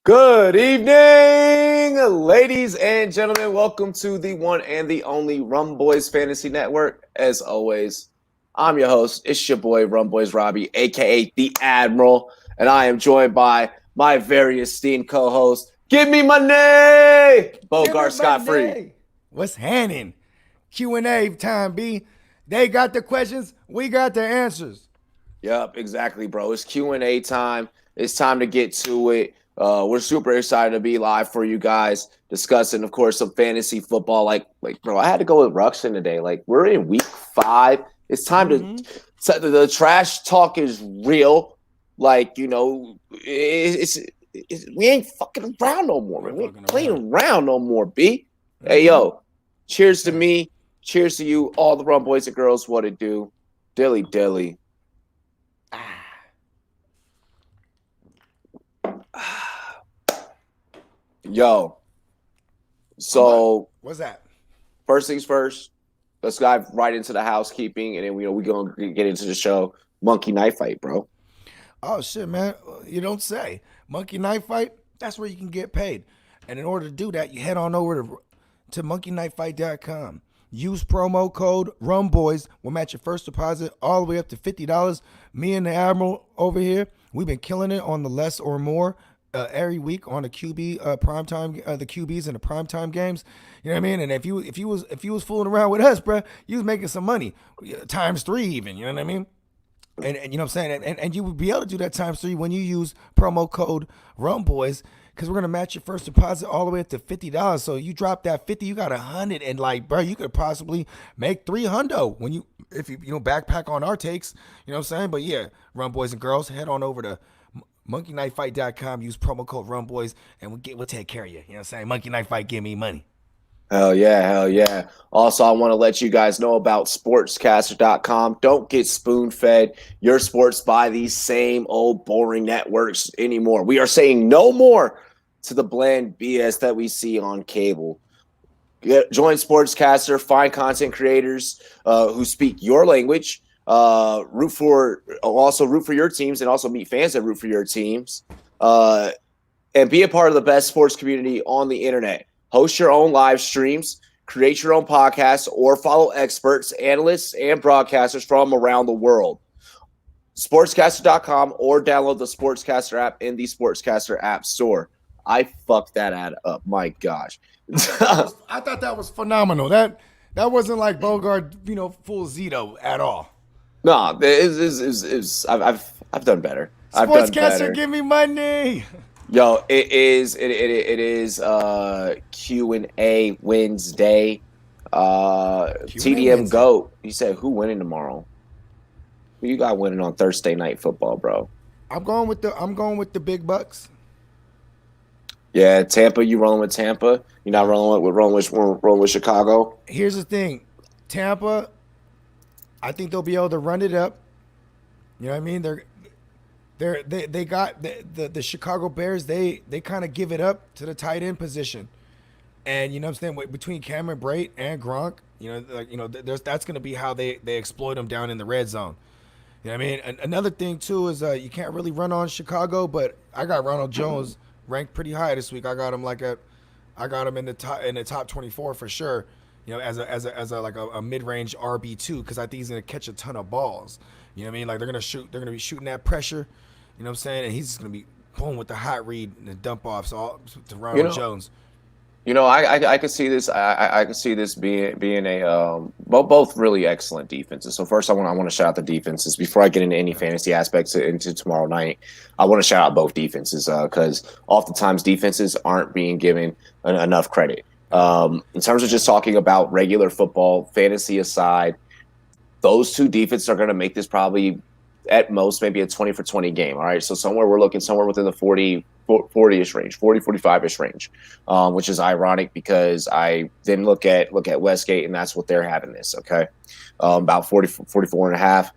Good evening, ladies and gentlemen. Welcome to the one and the only Rumboyz Fantasy Network. As always, I'm your host. It's your boy, Rumboyz Robbie, aka the Admiral, and I am joined by my very esteemed co-host. Give me my name, Bogart Scott Free. What's happening? Q&A time, B. They got the questions, we got the answers. Yep, exactly, bro. It's Q&A time. It's time to get to it. We're super excited to be live for you guys, discussing, of course, some fantasy football. Like, bro, I had to go with Ruxin today. Like, we're in week 5. It's time to the trash talk is real. Like, you know, it's we ain't fucking around no more, man. We ain't playing around no more, B. Hey, yo, cheers to me. Cheers to you, all the Rum boys and girls. What it do? Dilly dilly. Yo, so what's that? First things first, let's dive right into the housekeeping, and then we gonna get into the show. Monkey Knife Fight, bro. Oh shit, man! You don't say. Monkey Knife Fight. That's where you can get paid, and in order to do that, you head on over to monkeyknifefight.com. Use promo code RUMBOYS. We'll match your first deposit all the way up to $50. Me and the Admiral over here, we've been killing it on the less or more. Every week on the QB primetime, the QBs and the primetime games, you know what I mean. And if you was fooling around with us, bro, you was making some money, times 3 even. You know what I mean? And you know what I'm saying. And you would be able to do that times 3 when you use promo code RUMBOYS, because we're gonna match your first deposit all the way up to $50. So you drop that 50, you got 100, and like, bro, you could possibly make 300 when if you backpack on our takes. You know what I'm saying? But yeah, Rum boys and girls, head on over to monkeyknifefight.com, use promo code RUMBOYS, and we'll take care of you. You know what I'm saying? Monkey Knife Fight, give me money. Hell yeah, hell yeah. Also, I want to let you guys know about sportscaster.com. Don't get spoon-fed your sports by these same old boring networks anymore. We are saying no more to the bland BS that we see on cable. Join Sportscaster, find content creators who speak your language, root for your teams, and also meet fans that root for your teams, and be a part of the best sports community on the internet. Host your own live streams, create your own podcasts, or follow experts, analysts, and broadcasters from around the world. Sportscaster.com, or download the Sportscaster app in the Sportscaster app store. I fucked that ad up. My gosh. I thought that was phenomenal. That wasn't like Bogart, full Zito at all. No, I've done better. Sportscaster, give me money. Yo, it is Q&A Wednesday. TDM Wednesday. GOAT. He said, who winning tomorrow? Who you got winning on Thursday night football, bro? I'm going with the big bucks. Yeah, Tampa. You rolling with Tampa? You're not rolling with Chicago? Here's the thing, Tampa, I think they'll be able to run it up. You know what I mean? They got the Chicago Bears. They kind of give it up to the tight end position, and you know what I'm saying, between Cameron Brate and Gronk, that's going to be how they exploit them down in the red zone. You know what I mean? And another thing too is you can't really run on Chicago, but I got Ronald Jones ranked pretty high this week. I got him in the top 24 for sure. You know, as a mid-range RB2, because I think he's gonna catch a ton of balls. You know what I mean? Like they're gonna be shooting that pressure. You know what I'm saying? And he's just gonna be boom with the hot read and the dump offs all to Ronald Jones. You know, I could see this. I could see this being a both really excellent defenses. So first, I want to shout out the defenses before I get into any fantasy aspects into tomorrow night. I want to shout out both defenses because oftentimes defenses aren't being given enough credit. In terms of just talking about regular football, fantasy aside, those two defenses are going to make this probably at most maybe a 20 for 20 game. All right, so we're looking somewhere within the 40-ish range, 45-ish range, which is ironic because I then look at Westgate, and that's what they're having this, okay? About 44 and a half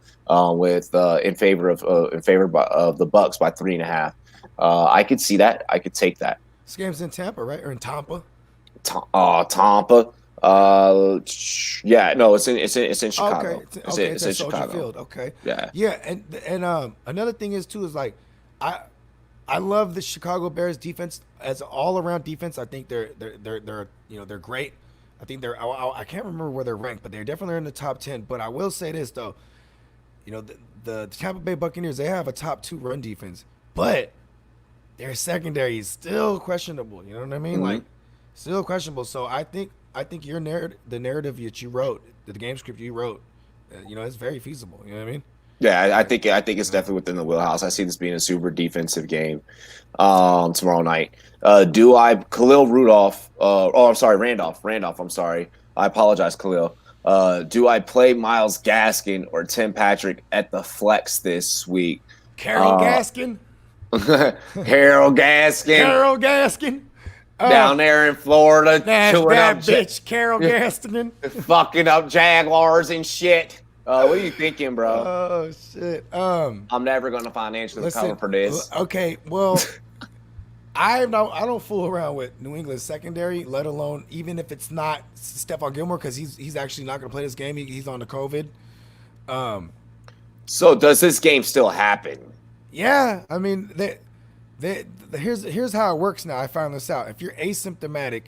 with in favor of the Bucks by 3.5. I could see that. I could take that. This game's in Tampa, right? Or in Tampa? Tampa. Yeah, no, it's in Chicago. Okay. It's in Chicago. Field. Okay. Yeah. Yeah, and another thing is too is like I love the Chicago Bears defense as an all-around defense. I think they're great. I think I can't remember where they're ranked, but they're definitely in the top 10. But I will say this though, the Tampa Bay Buccaneers, they have a top 2 run defense, but their secondary is still questionable. You know what I mean? Mm-hmm. Like, still questionable. So I think your the narrative that you wrote, the game script you wrote, it's very feasible. You know what I mean? Yeah, I think it's definitely within the wheelhouse. I see this being a super defensive game tomorrow night. Do I Khalil Rudolph? I'm sorry, Randolph. I'm sorry. I apologize, Khalil. Do I play Myles Gaskin or Tim Patrick at the flex this week? Carol Gaskin. Harold Gaskin. Carol Gaskin. Down there in Florida. That's that bitch, Carol Gaskin. Fucking up Jaguars and shit. What are you thinking, bro? Oh shit. I'm never gonna financially cover for this. Okay, well, I don't fool around with New England's secondary, let alone even if it's not Stephon Gilmore, because he's actually not gonna play this game. He's on the COVID. So does this game still happen? Yeah, I mean, here's how it works now. I found this out. If you're asymptomatic,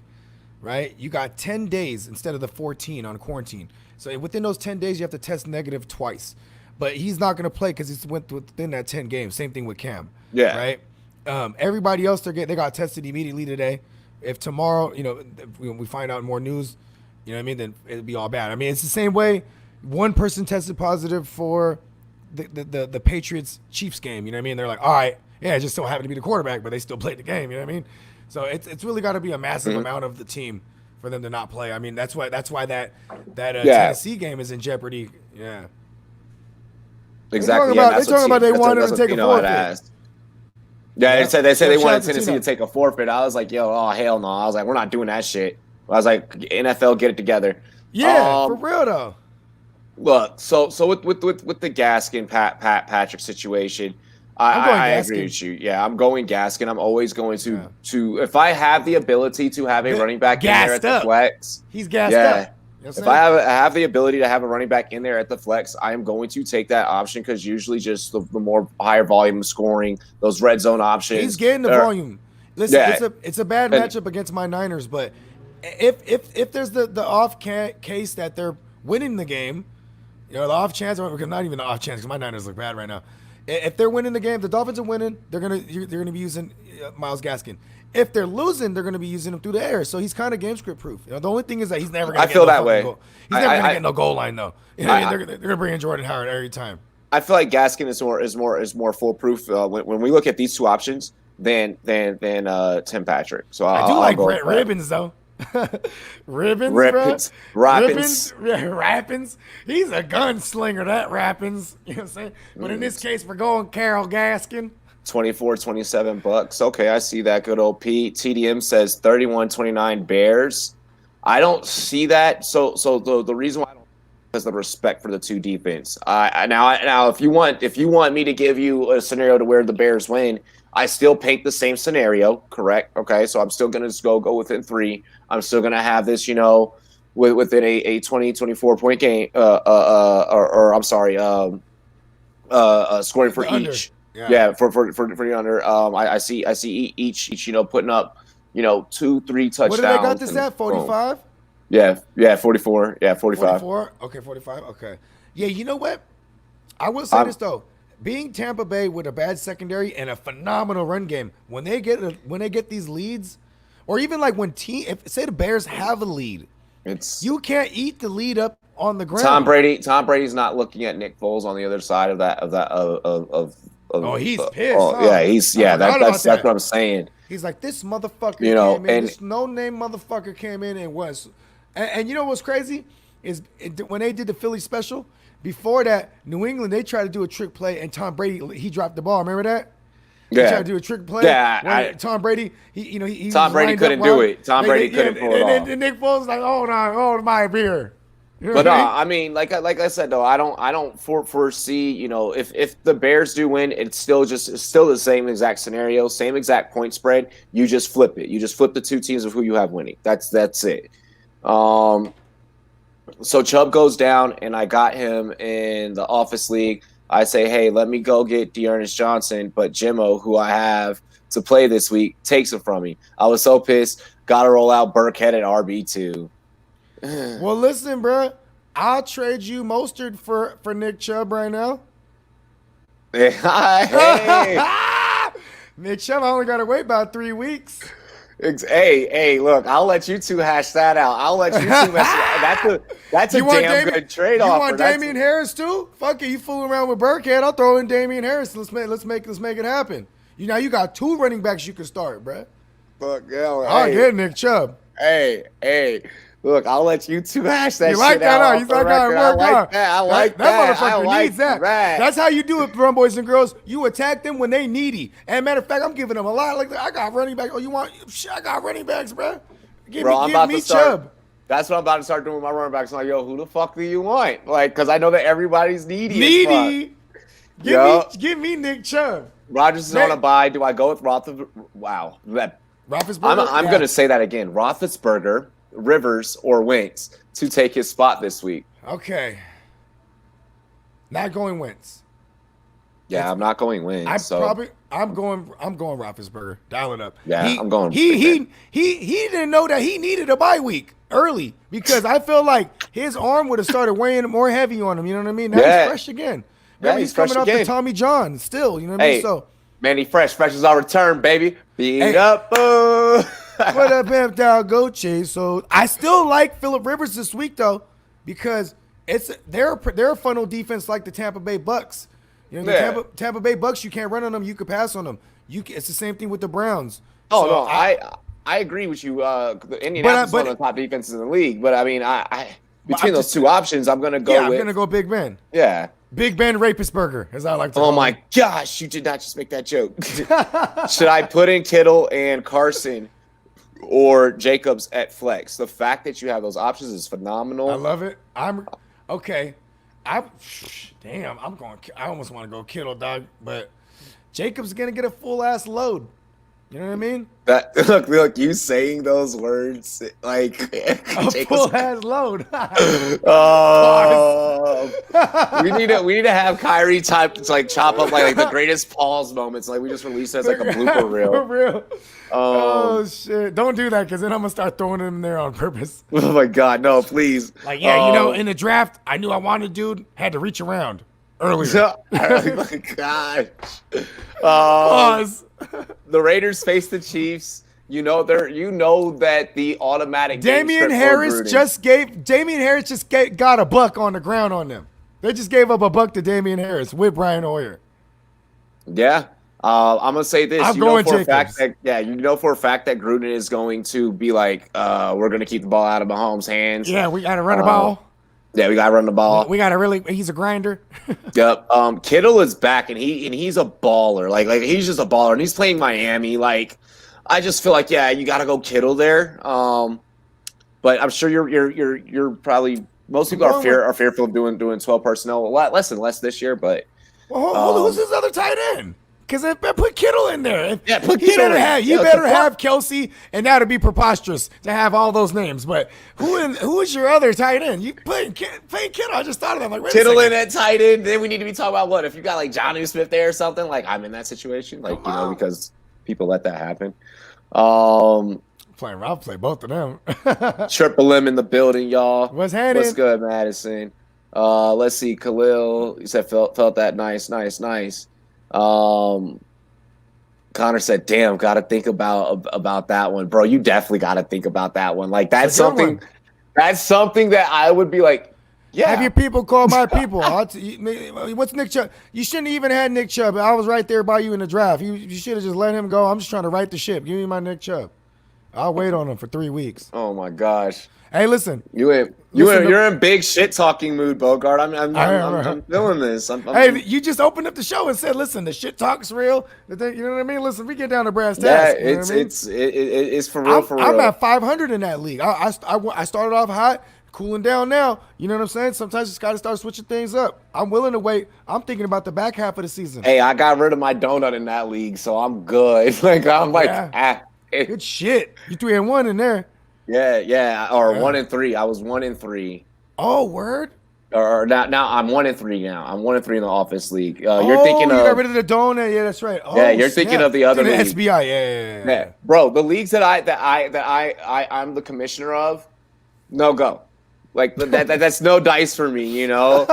right, you got 10 days instead of the 14 on quarantine. So within those 10 days, you have to test negative twice. But he's not going to play because he's went within that 10 games. Same thing with Cam. Yeah. Right? Everybody else, they got tested immediately today. If tomorrow, if we find out more news, you know what I mean, then it'll be all bad. I mean, it's the same way one person tested positive for the Patriots Chiefs game. You know what I mean? They're like, all right, yeah, it just so happened to be the quarterback, but they still played the game. You know what I mean? So it's really got to be a massive amount of the team for them to not play. I mean, that's why that Tennessee game is in jeopardy. Yeah. Exactly. They're talking about they wanted to take a forfeit. Yeah, they said they wanted Tennessee to take a forfeit. I was like, yo, oh hell no. I was like, we're not doing that shit. I was like, NFL, get it together. Yeah, for real though. Look, so with the Gaskin Patrick situation, I agree with you. Yeah, I'm going Gaskin. I'm always going to if I have the ability to have a running back in there at the flex. He's gassed up. If I have the ability to have a running back in there at the flex, I am going to take that option because usually just the more higher volume scoring, those red zone options. He's getting the volume. Listen, it's a bad matchup against my Niners, but if there's the off case that they're winning the game, the off chance, or not even the off chance because my Niners look bad right now. If they're winning the game, the Dolphins are winning. They're gonna be using Myles Gaskin. If they're losing, they're gonna be using him through the air. So he's kind of game script proof. The only thing is that he's never gonna. I feel that way. He's never gonna get no goal line though. They're gonna bring in Jordan Howard every time. I feel like Gaskin is more foolproof when we look at these two options than Tim Patrick. So I do like Ribbons though. Ribbons. Rappins. He's a gunslinger, that Rappins. You know what I'm saying? But in this case, we're going Carol Gaskin. 27 bucks. Okay, I see that. Good old Pete. TDM says 31-29 Bears. I don't see that. So the reason why I don't is the respect for the two defense. Now if you want me to give you a scenario to where the Bears win, I still paint the same scenario, correct? Okay, so I'm still going to go within 3. I'm still going to have this, within a 20-24 point game, or I'm sorry, scoring for each. Yeah, for the under. I see each, putting up, 2-3 touchdowns. What did they got this at? 45? Yeah, 44. Yeah, 45. 44? Okay, 45. Okay. Yeah, you know what? I will say this though. Being Tampa Bay with a bad secondary and a phenomenal run game, when they get these leads, or even like if say the Bears have a lead, you can't eat the lead up on the ground. Tom Brady's not looking at Nick Foles on the other side of that. He's pissed. That's what I'm saying. He's like, this motherfucker came in. This no-name motherfucker came in and was. And you know what's crazy is when they did the Philly special. Before that, New England, they tried to do a trick play, and Tom Brady, he dropped the ball. Remember that? He tried to do a trick play. Yeah. Tom Brady, Tom Brady couldn't do it. Tom Brady couldn't pull it off. And Nick Foles was like, hold my beer. But I mean, like I said though, I don't foresee, if the Bears do win, it's still the same exact scenario, same exact point spread. You just flip it. You just flip the two teams of who you have winning. That's it. So Chubb goes down, and I got him in the office league. I say, hey, let me go get Dearness Johnson, but Jimmo, who I have to play this week, takes it from me. I was so pissed. Got to roll out Burkhead at RB2. Well, listen, bro. I'll trade you Mostert for Nick Chubb right now. Hey. Nick Chubb, I only got to wait about 3 weeks. Hey, look, I'll let you two hash that out. I'll let you two mess it. That's a damn good trade offer. You want Damian Harris too? Fuck it, you fooling around with Burkhead. I'll throw in Damian Harris. Let's make it happen. You got 2 running backs you can start, bruh. Fuck yeah. I'll get Nick Chubb. Hey. Look, I'll let you two hash that shit out. You like that, huh? You like how it work, huh? I like that. That motherfucker needs that. That's how you do it, boys and girls. You attack them when they needy. And matter of fact, I'm giving them a lot. Like I got running back. Oh, you want? I got running backs, bro. Give me Chubb. That's what I'm about to start doing with my running backs. I'm like, yo, who the fuck do you want? Like, because I know that everybody's needy. Give me Nick Chubb. Rodgers is on a bye. Do I go with Roethlisberger? Wow. Roethlisberger? I'm going to say that again. Roethlisberger, Rivers, or Wentz to take his spot this week. Okay. Not going Wentz. Yeah, I'm not going Wentz. I'm going Roethlisberger. Dial it up. Yeah, I'm going. He didn't know that he needed a bye week early because I feel like his arm would have started weighing more heavy on him. You know what I mean? Now he's fresh again. Now he's coming off the Tommy John still. You know what I mean? So, man, he fresh. Fresh is our return, baby. Beat up, boo. What up, Bam Down? Go Chase. So I still like Phillip Rivers this week though, because they're a funnel defense like the Tampa Bay Bucks. You know, the Tampa Bay Bucks, you can't run on them, you can pass on them. It's the same thing with the Browns. I agree with you. The Indianapolis is one of the top defenses in the league, but I mean, between those two options, I'm gonna go. I'm gonna go Big Ben. Yeah. Big Ben Rapist Burger, as I like to call him. Oh my gosh, you did not just make that joke. Should I put in Kittle and Carson or Jacobs at flex? The fact that you have those options is phenomenal. I love it. I'm okay. I almost want to go Kittle, dog, but Jacobs gonna get a full ass load. You know what I mean? Look, you saying those words like a full ass load. We need to have Kyrie chop up like the greatest pause moments. Like we just released as like a blooper reel. For real. Oh shit! Don't do that because then I'm gonna start throwing them there on purpose. Oh my god, no! Please. Like in the draft, I knew I wanted dude had to reach around earlier. Oh my gosh. Pause. The Raiders face the Chiefs. You know that the automatic Damian Harris just got a buck on the ground on them. They just gave up a buck to Damian Harris with Brian Hoyer. Yeah. I'm gonna say this. I'm going for a fact that Gruden is going to be like, we're gonna keep the ball out of Mahomes' hands. Yeah, we gotta run the ball. Yeah, we gotta run the ball. He's a grinder. Yep. Kittle is back and he's a baller. Like he's just a baller and he's playing Miami. Like I just feel like you gotta go Kittle there. But I'm sure you're probably most people are fearful of doing 12 personnel. A lot less and less this year, but who's his other tight end? Because I put Kittle in there. Yeah, put Kittle in. You better have Kelsey, and that'd be preposterous to have all those names. But who is your other tight end? You playing Kittle? I just thought of that. I'm like, wait Kittle in at tight end. Then we need to be talking about what if you got like Jonnu Smith there or something. Like I'm in that situation, because people let that happen. I'll play both of them. Triple M in the building, y'all. What's happening? What's good, Madison? Let's see, Khalil. You said felt that nice. Connor said, "Damn, got to think about that one, bro. You definitely got to think about that one. Like that's something that I would be like, yeah. Have your people call my people. What's Nick Chubb? You shouldn't even had Nick Chubb. I was right there by you in the draft. You should have just let him go. I'm just trying to right the ship. Give me my Nick Chubb. I'll wait on him for 3 weeks. Oh my gosh. Hey, listen. You're in big shit talking mood, Bogart. I'm feeling this. You just opened up the show and said, "Listen, the shit talk's real." You know what I mean? Listen, we get down to brass tacks. Yeah, it's for real. I'm at 500 in that league. I started off hot, cooling down now. You know what I'm saying? Sometimes you just got to start switching things up. I'm willing to wait. I'm thinking about the back half of the season. Hey, I got rid of my donut in that league, so I'm good. Good shit. You 3-1 in there. Yeah. Or 1-3. I was 1-3. Oh, word. or now I'm 1-3 now. I'm 1-3 in the office league. You're Oh, thinking you got of rid of the donut. Yeah, that's right. yeah, Oh, you're thinking snap. of the other Dude, the league. SBI. Yeah. Yeah, bro, the leagues that I'm the commissioner of, no go. Like that's no dice for me, you know.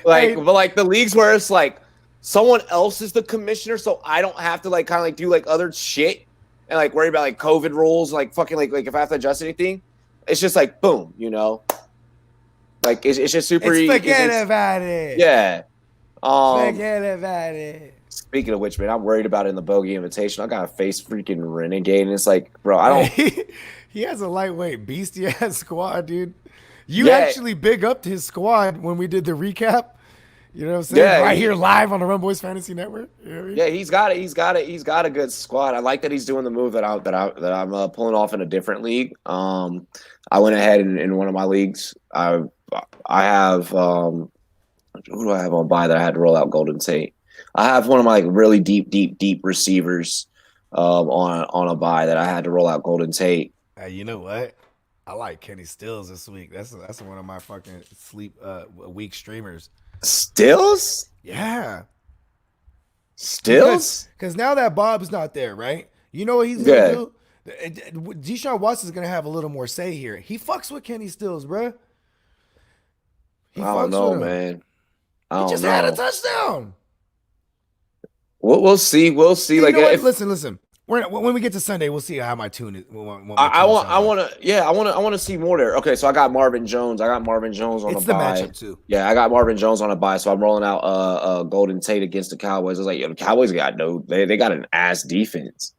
Like, Hey, but like the leagues where it's like someone else is the commissioner, so I don't have to like kind of like do like other shit and like worry about like COVID rules, like fucking like if I have to adjust anything, it's just like boom, you know. Like it's just super. it's forget It's about it. yeah. Um, Forget about it. Speaking of which, man, I'm worried about it in the Bogey Invitation. I got to face freaking Renegade, and it's like, bro, I don't. Hey, he has a lightweight beastie ass squad, dude. You Yeah, actually big up to his squad when we did the recap. You know what I'm saying? yeah, Right here live on the Rumboyz Fantasy Network. You know what I mean? yeah. He's got it. He's got a good squad. I like that he's doing the move that I'm pulling off in a different league. I went ahead in one of my leagues. I have who do I have on bye that I had to roll out Golden Tate? I have one of my like really deep receivers on a bye that I had to roll out Golden Tate. Hey, you know what? I like Kenny Stills this week. That's one of my fucking week streamers. Stills? Yeah. Stills? Because now that Bob's not there, right? You know what he's Yeah. gonna do? Deshaun Watson's gonna have a little more say here. He fucks with Kenny Stills, bruh. He I fucks don't know, with him. man. I He don't just know. had a touchdown. We'll see. We'll see. You Like know what? if Listen. When we get to Sunday, we'll see how my tune is. I want to see more there. Okay, so I got Marvin Jones. I got Marvin Jones on It's a the bye. matchup too. Yeah, I got Marvin Jones on a bye, so I'm rolling out Golden Tate against the Cowboys. I was like, yo, the Cowboys got they got an ass defense.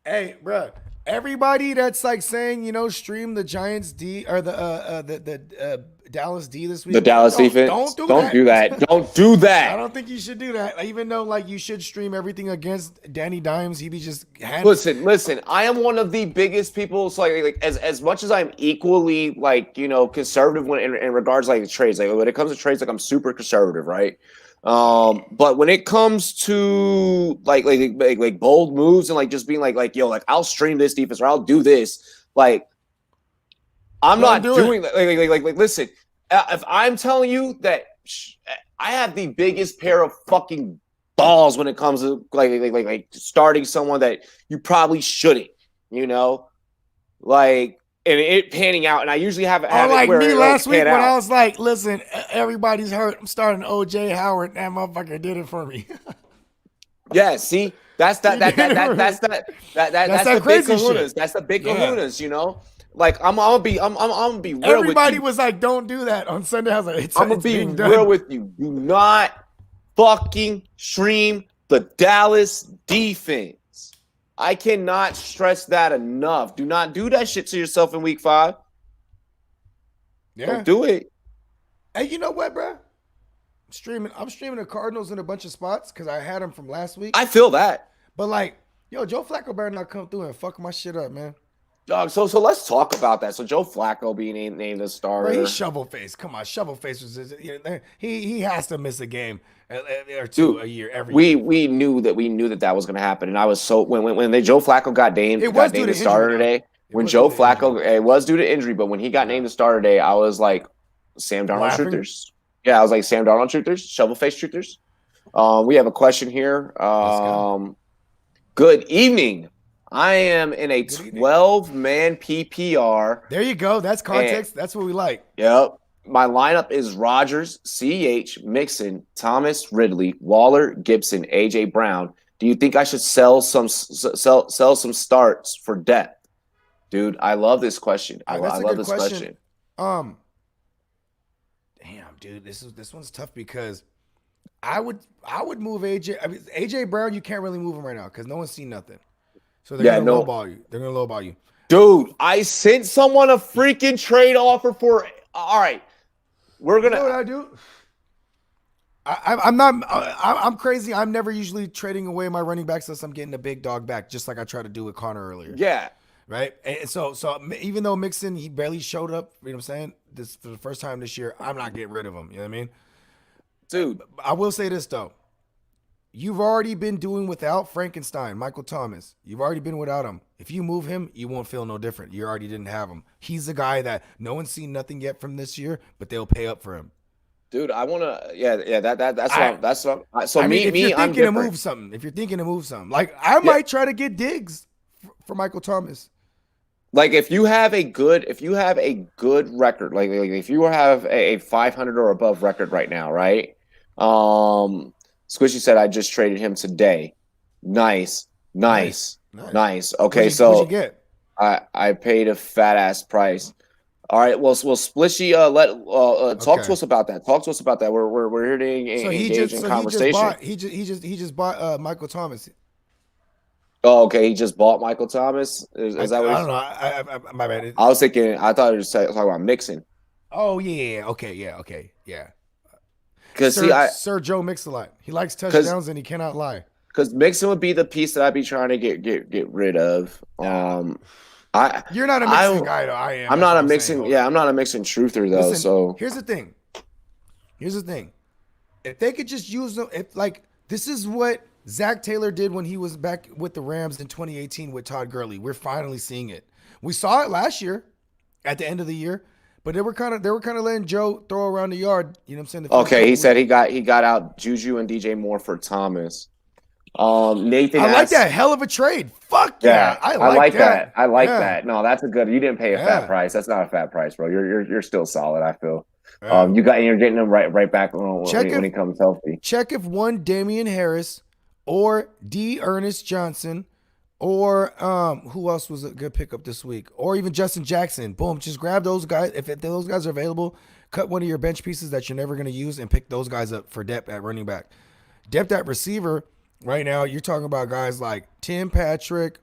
Hey, bruh. Everybody that's like saying, stream the Giants D or the Dallas D this week. The Dallas defense. Don't do that. Don't do I that. don't think you should do that. Even though like you should stream everything against Danny Dimes, he be just handling. Listen. I am one of the biggest people. So like as much as I'm equally like conservative when in regards like trades. Like when it comes to trades, like I'm super conservative, right? But when it comes to like bold moves and like just being like yo, like I'll stream this defense or I'll do this, like I'm not doing that. Like listen, if I'm telling you that I have the biggest pair of fucking balls when it comes to like starting someone that you probably shouldn't, like and it panning out, and I usually have Oh, like it where me it, last week pan when out. I was like, listen, everybody's hurt. I'm starting OJ Howard. That motherfucker did it for me. Yeah, see, that's the big crazy kahunas. shit. That's the big Yeah. kahunas, Like I'm gonna be real Everybody with you. was like, don't do that on Sunday. I was like, I'm gonna it's be being done. real with you. Do not fucking stream the Dallas defense. I cannot stress that enough. Do not do that shit to yourself in week 5. Yeah. Don't do it. Hey, you know what, bro? I'm streaming the Cardinals in a bunch of spots because I had them from last week. I feel that. But like, yo, Joe Flacco better not come through and fuck my shit up, man. Dog, so let's talk about that. So Joe Flacco being named the starter. Bro, he's shovel face. Come on, shovel face was he has to miss a game or two a year every year. We knew that was going to happen, and I was so when Joe Flacco got named the starter today. When Joe Flacco, it was due to injury, but when he got named the starter today, I was like, Sam Darnold truthers. Yeah, I was like Sam Darnold truthers, shovel face truthers. We have a question here. Good evening. I am in a 12-man PPR. There you go. That's context. That's what we like. Yep. My lineup is Rodgers, CH, Mixon, Thomas, Ridley, Waller, Gibson, AJ Brown. Do you think I should sell some starts for depth? Dude, I love this question. I love this question. Damn, dude, this one's tough because I would move AJ. I mean, AJ Brown, you can't really move him right now because no one's seen nothing. So they're gonna lowball you. They're gonna lowball you. Dude, I sent someone a freaking trade offer for. All right, we're gonna. You know what I do? I'm not. I'm crazy. I'm never usually trading away my running backs unless I'm getting a big dog back, just like I tried to do with Connor earlier. Yeah. Right. And so even though Mixon, he barely showed up. You know what I'm saying? This for the first time this year. I'm not getting rid of him. You know what I mean? Dude, I will say this though. You've already been doing without Frankenstein, Michael Thomas. You've already been without him. If you move him, you won't feel no different. You already didn't have him. He's the guy that no one's seen nothing yet from this year, but they'll pay up for him. Dude, I wanna, that's I so I mean, if you're I'm thinking to different. move something, like I Yeah, might try to get Diggs for Michael Thomas. like if you have a good record, like if you have a 500 or above record right now, right? Um, Squishy said I just traded him today. Nice, Nice, nice, nice. nice. Okay, What'd you so get? I paid a fat ass price. All right, well, Splishy, talk to Okay. us about that. Talk to us about that. We're here to engage in He just conversation. bought he just bought Michael Thomas. Oh, okay, he just bought Michael Thomas. I Is that what I don't he's? know. My bad. I was thinking. I thought he was talking about mixing. Oh yeah. Okay. Yeah. Okay. Yeah. Cause see, Sir Joe Mix-a-Lot. He likes cause touchdowns and he cannot lie. cause mixing would be the piece that I'd be trying to get rid of. Nah. I You're not a I mixing guy though. I am. I'm That's not what a I'm saying. mixing. Hold Yeah, up. I'm not a mixing truther though. Listen. So Here's the thing. Here's the thing. If they could just use them, if like this is what Zach Taylor did when he was back with the Rams in 2018 with Todd Gurley. We're finally seeing it. We saw it last year at the end of the year, but they were kind of letting Joe throw around the yard. You know what I'm saying? The first okay, he couple said weeks. he got out Juju and DJ Moore for Thomas. Nathan I like asked. that. Hell of a trade. Fuck yeah. Yeah, I I like like that. that. I like Yeah. that. No, that's a good. You didn't pay a fat Yeah. price. That's not a fat price, bro. You're still solid. I feel. Yeah. You're getting them right back Check when if he comes healthy. check if one Damian Harris or D. Ernest Johnson or who else was a good pickup this week? Or even Justin Jackson. Boom. Just grab those guys. If those guys are available, cut one of your bench pieces that you're never going to use and pick those guys up for depth at running back. Depth at receiver, right now, you're talking about guys like Tim Patrick.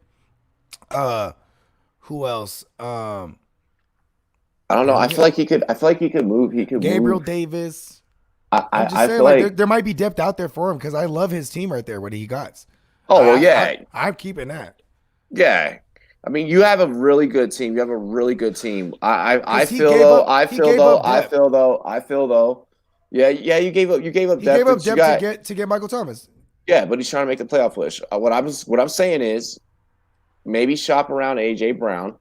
Who else? I don't know. I feel like he could. I feel like he could move. He could Gabriel move. Davis. I'm just I saying, feel like like. there might be depth out there for him because I love his team right there. What he got. Oh well, yeah, I'm keeping that yeah. I mean, you have a really good team. You have a really good team. I because feel though. he gave up depth. I feel though. Yeah, yeah. You gave up He depth, gave up but you depth got. to get Michael Thomas. Yeah, but he's trying to make the playoff push. What I'm saying is maybe shop around AJ Brown.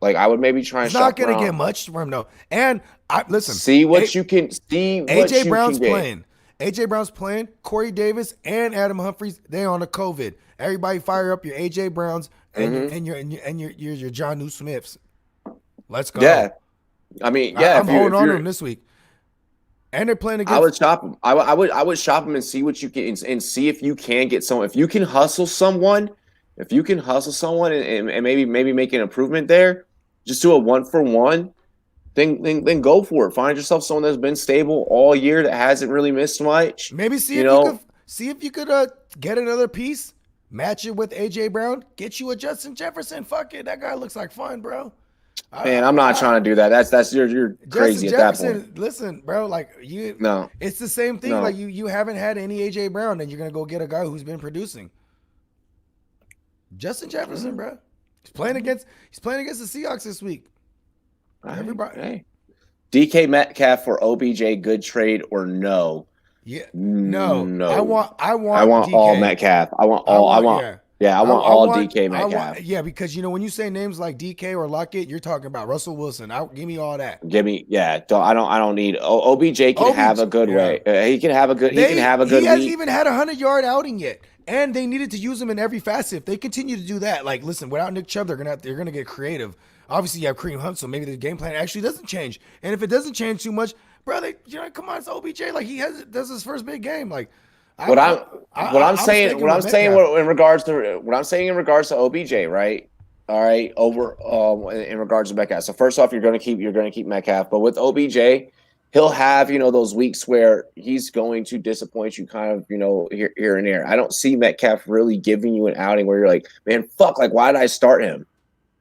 Like I would maybe try and He's not shop gonna around. get much from him though. And I listen, See what you can AJ Brown's get. playing. AJ Brown's playing. Corey Davis and Adam Humphries, they on the COVID. Everybody fire up your AJ Browns and your John New Smiths. Let's go. Yeah, I mean, yeah. I'm holding on to them this week. And they're playing against. I would shop him. I would shop him and see what you can and see if you can get someone. If you can hustle someone, and maybe make an improvement there, just do a 1-for-1. Then go for it. Find yourself someone that's been stable all year that hasn't really missed much. Maybe see if you could get another piece, match it with AJ Brown, get you a Justin Jefferson. Fuck it, that guy looks like fun, bro. Man, I'm not trying to do that. That's you're crazy Justin at that Jefferson, point. listen, bro, like you No, it's the same thing. no. Like you haven't had any AJ Brown, and you're gonna go get a guy who's been producing. Justin Jefferson, bro. He's playing against the Seahawks this week. Everybody. Hey. DK Metcalf for OBJ, good trade or no? Yeah. No. No. I want DK. all Metcalf. I want all DK Metcalf. Yeah, because when you say names like DK or Lockett, you're talking about Russell Wilson. Give me all that. Give me, yeah. I don't need. OBJ can have a good way. He can have a good. He hasn't week. Even had a 100-yard outing yet, and they needed to use him in every facet. If they continue to do that, like listen, without Nick Chubb, they're gonna get creative. Obviously, you have Kareem Hunt, so maybe the game plan actually doesn't change. And if it doesn't change too much, brother, come on, it's OBJ. Like does his first big game. Like what I'm saying in regards to OBJ, right? All right, in regards to Metcalf. So first off, you're going to keep Metcalf, but with OBJ, he'll have those weeks where he's going to disappoint you, kind of here and there. I don't see Metcalf really giving you an outing where you're like, man, fuck, like why did I start him?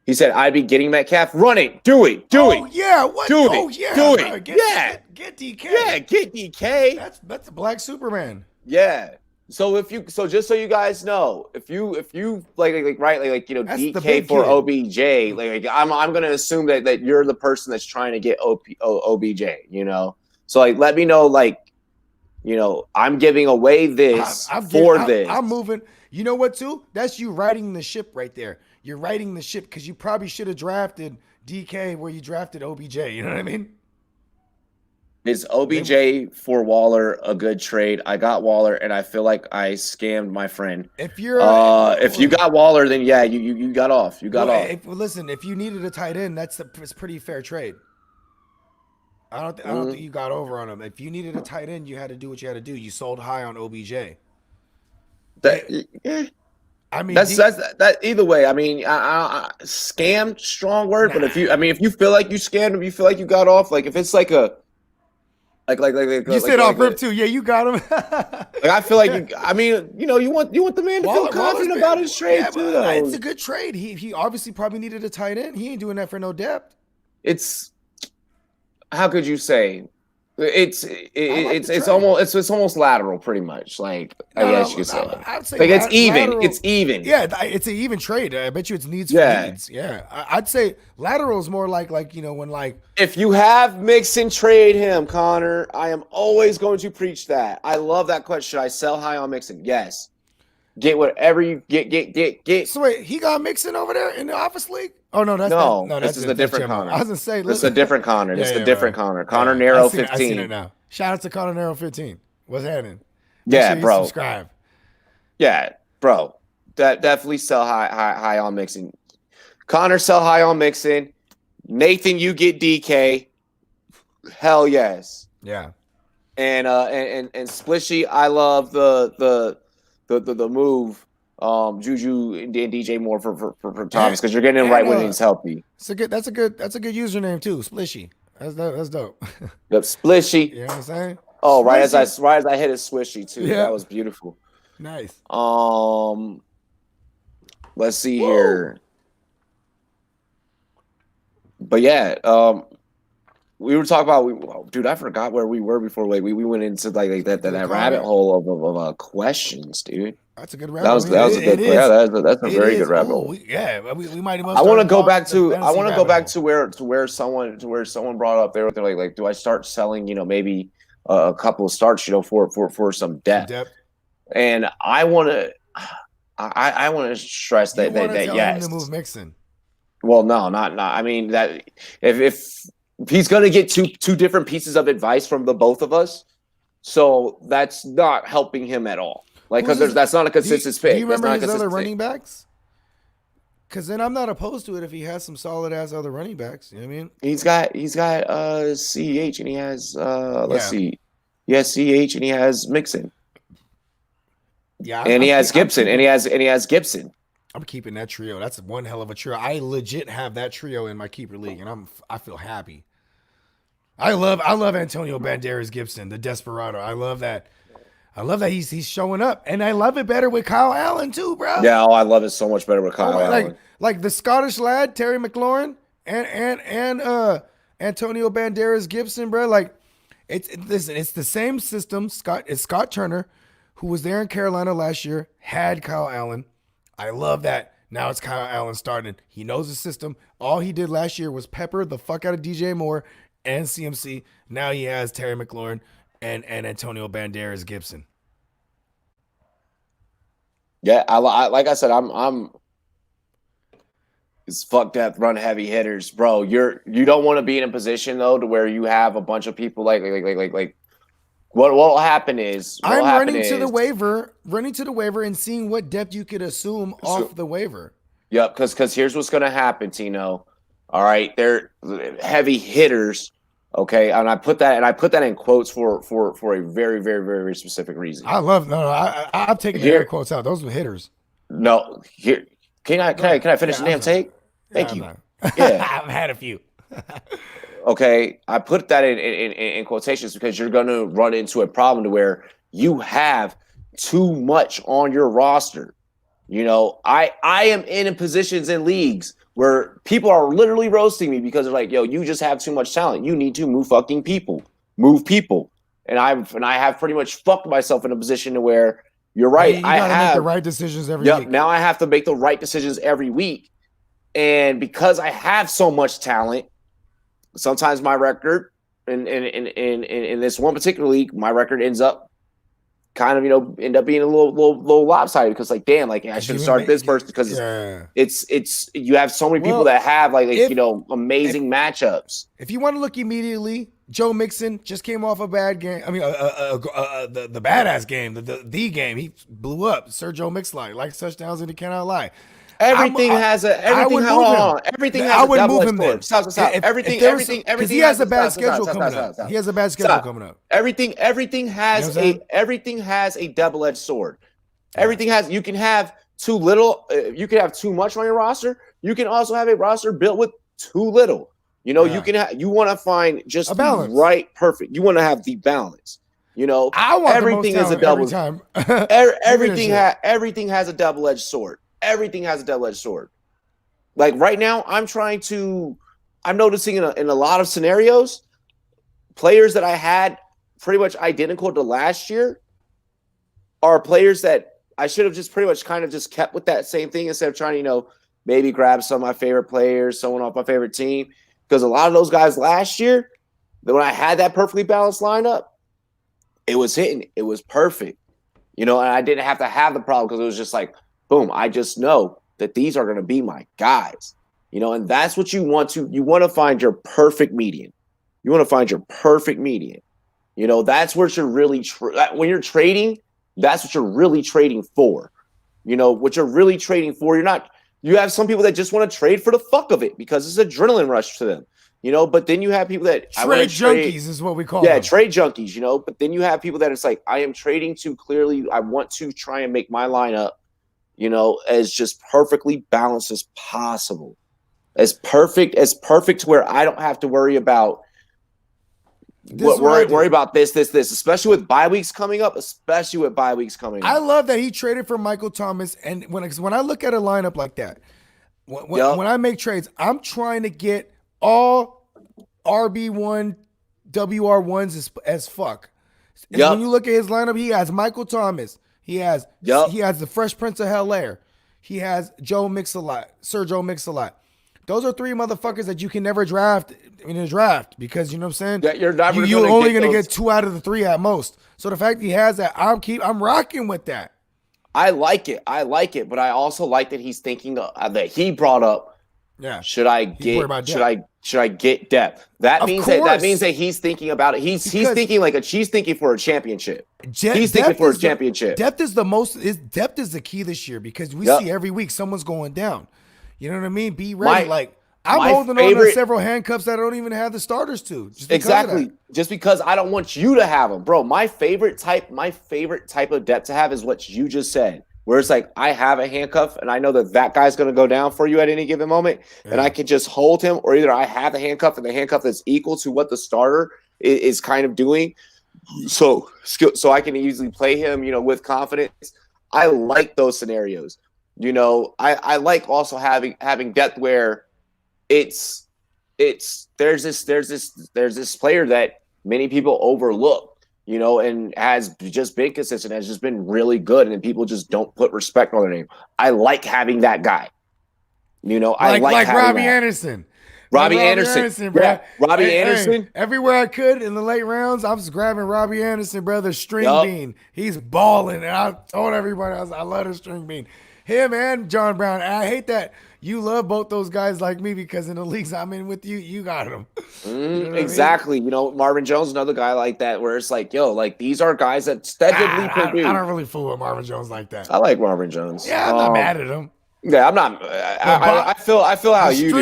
He said, I'd be getting Metcalf. Run it. Do it. Yeah. What? Do oh, it. yeah. Do Bro. it. Get DK. Yeah, get DK. That's a black Superman. Yeah. So just so you guys know, if you like DK for OBJ, like I'm gonna assume that you're the person that's trying to get OBJ, So like let me know, like, I'm giving away this this. I'm moving. You know what too? That's you riding the ship right there. You're riding the ship because you probably should have drafted DK where you drafted OBJ. You know what I mean? Is OBJ for Waller a good trade? I got Waller, and I feel like I scammed my friend. If you're, if you got Waller, then yeah, you got off. You got off. Listen, if you needed a tight end, it's a pretty fair trade. I don't think you got over on him. If you needed a tight end, you had to do what you had to do. You sold high on OBJ. Yeah. I mean, that's that. Either way, I mean, I scammed, strong word, but if you feel like you scammed him, you feel like you got off. Like if it's like a you said off rip too. Yeah, you got him. Like I feel like you want the man to feel confident about his trade too. Though. It's a good trade. He obviously probably needed a tight end. He ain't doing that for no depth. It's how could you say? It's almost lateral, pretty much. Like I guess you could say. I'd say like it's even. Lateral, it's even. Yeah, it's an even trade. I bet you it's needs for needs. Yeah, I'd say lateral is more like when like if you have Mixon, trade him, Connor. I am always going to preach that. I love that question. Should I sell high on Mixon? Yes. Get whatever you get. So wait, he got Mixon over there in the office league? Oh no, this is a different Connor. I was gonna say this is a different Connor. This is a different Connor. Connor yeah, Narrow 15. I seen it now. Shout out to Connor Narrow 15. What's happening? Yeah, bro. Subscribe. Yeah, bro. That definitely sell high on Mixon. Connor sell high on Mixon. Nathan, you get DK. Hell yes. Yeah. And Splishy, I love the move. Juju and DJ Moore for Thomas because you're getting him right when he's healthy. That's a good username too, Splishy. That's dope. The Splishy. You know what I'm saying? Oh, Splishy. right as I hit a swishy too. Yeah. That was beautiful. Nice. Let's see here. But yeah, we were talking about dude. I forgot where we were before. Like we went into like that rabbit hole of questions, dude. That's a good rabbit. That was a good. Yeah, that's a very good rabbit hole. We might. I want to go back to where someone brought up there. They're like, do I start selling? Maybe a couple of starts. For some depth. And I want to stress that yes. Him to move Mixon. Well, no, not. I mean that if he's going to get two different pieces of advice from the both of us, so that's not helping him at all. Like because that's not a consistent pick. Do you remember his other running backs? Because then I'm not opposed to it if he has some solid ass other running backs. You know what I mean? He's got CEH and he has let's see, he has CEH and he has Mixon. Yeah, and he has Gibson and he has Gibson. I'm keeping that trio. That's one hell of a trio. I legit have that trio in my keeper league, and I feel happy. I love Antonio Banderas Gibson, the desperado. I love that he's showing up, and I love it better with Kyle Allen too, bro. Yeah, I love it so much better with Kyle Allen. Like the Scottish lad Terry McLaurin and Antonio Banderas Gibson, bro. Like it's the same system. Scott Turner, who was there in Carolina last year, had Kyle Allen. I love that. Now it's Kyle Allen starting. He knows the system. All he did last year was pepper the fuck out of DJ Moore and CMC. Now he has Terry McLaurin and Antonio Banderas Gibson. Yeah, I like I said, I'm it's fuck depth, run heavy hitters, bro. You don't want to be in a position though to where you have a bunch of people like what will happen is I'm running to the waiver and seeing what depth you could assume off the waiver. Yep, because here's what's gonna happen, Tino. All right, they're heavy hitters. Okay, and I put that in quotes for a very, very, very specific reason. I've taken the air quotes out. Those were hitters. No, here can I finish the damn take? Thank you. Yeah, I've had a few. Okay, I put that in quotations because you're going to run into a problem to where you have too much on your roster. I am in positions in leagues where people are literally roasting me because they're like, yo, you just have too much talent. You need to move people. And I have pretty much fucked myself in a position to where you're right. You gotta make the right decisions every week. Now I have to make the right decisions every week. And because I have so much talent, sometimes my record in this one particular league, my record ends up kind of, end up being a little lopsided because like, damn, like I should have started this first because you have so many people that have amazing matchups. If you want to look immediately, Joe Mixon just came off a bad game. I mean, the badass game, the game. He blew up. Sir Joe Mixon likes touchdowns and he cannot lie. Everything has a everything. Hold on. Everything has a double-edged sword. Stop. Everything. Because he has a bad schedule coming up. He has a bad schedule coming up. Everything has a double-edged sword. Everything has. You can have too little. You can have too much on your roster. You can also have a roster built with too little. You know, you can. You want to find just a balance. Right, perfect. You want to have the balance. You know, I want everything is a double. Everything has a double-edged sword. Everything has a double-edged sword. Like right now, I'm noticing in a lot of scenarios, players that I had pretty much identical to last year are players that I should have just pretty much kind of just kept with that same thing instead of trying to, you know, maybe grab some of my favorite players, someone off my favorite team. Because a lot of those guys last year, when I had that perfectly balanced lineup, it was hitting. It was perfect. You know, and I didn't have to have the problem because it was just like, boom, I just know that these are going to be my guys, you know, and that's what you want to find your perfect median. You want to find your perfect median. You know, that's what you're really, when you're trading, that's what you're really trading for. You know, what you're really trading for, you have some people that just want to trade for the fuck of it because it's an adrenaline rush to them, you know, but then you have people that trade junkies is what we call them. Yeah, trade junkies, you know, but then you have people that it's like, I am trading to clearly, I want to try and make my lineup, you know, as just perfectly balanced as possible. As perfect to where I don't have to worry about worry about this, especially with bye weeks coming up, I love that he traded for Michael Thomas. And when I look at a lineup like that, when I make trades, I'm trying to get all RB1, WR1s as fuck. And when you look at his lineup, he has Michael Thomas. He has the Fresh Prince of Bel-Air. He has Sir Joe Mix-a-Lot. Those are three motherfuckers that you can never draft in a draft because you know what I'm saying? That you're only gonna get 2 out of the 3 at most. So the fact he has that, I'm rocking with that. I like it, but I also like that he's thinking that he brought up. Yeah. Should I get depth? That means that he's thinking about it. He's thinking for a championship. He's thinking for a championship. Depth is the key this year because we see every week someone's going down. You know what I mean? Be ready. I'm holding on to several handcuffs that I don't even have the starters to. Exactly. Just because I don't want you to have them, bro. My favorite type of depth to have is what you just said. Where it's like I have a handcuff and I know that guy's going to go down for you at any given moment, and I can just hold him, or either I have the handcuff and the handcuff that's equal to what the starter is kind of doing, so I can easily play him, you know, with confidence. I like those scenarios. You know, I like also having depth where there's this player that many people overlook. You know, and has just been consistent, has just been really good, and people just don't put respect on their name. I like having that guy. You know, I like Robbie Anderson. Robbie Anderson, bro. Yeah, Robbie Anderson. Everywhere I could in the late rounds, I was grabbing Robbie Anderson, brother. String bean. He's balling, and I told everybody I love the string bean. Him and John Brown. And I hate that you love both those guys like me because in the leagues I'm in with you, you got them. You know exactly. I mean? You know, Marvin Jones, another guy like that, where it's like, these are guys that steadily produce. I don't really fool with Marvin Jones like that. I like Marvin Jones. Yeah, I'm not mad at him. Yeah, I'm not. I feel how you do.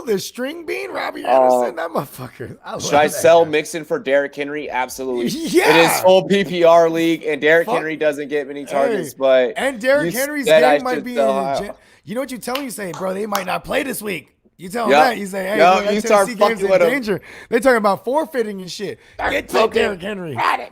The string bean, Robbie Anderson, that motherfucker. Should I sell Mixon for Derrick Henry? Absolutely. Yeah. It is full PPR league, and Derrick Henry doesn't get many targets, and Derrick Henry's game might be in. You know what you tell him? You say, bro, they might not play this week. You tell him that. You say, hey, look, you start game's in danger. They're talking about forfeiting and shit. Get Derrick Henry. Get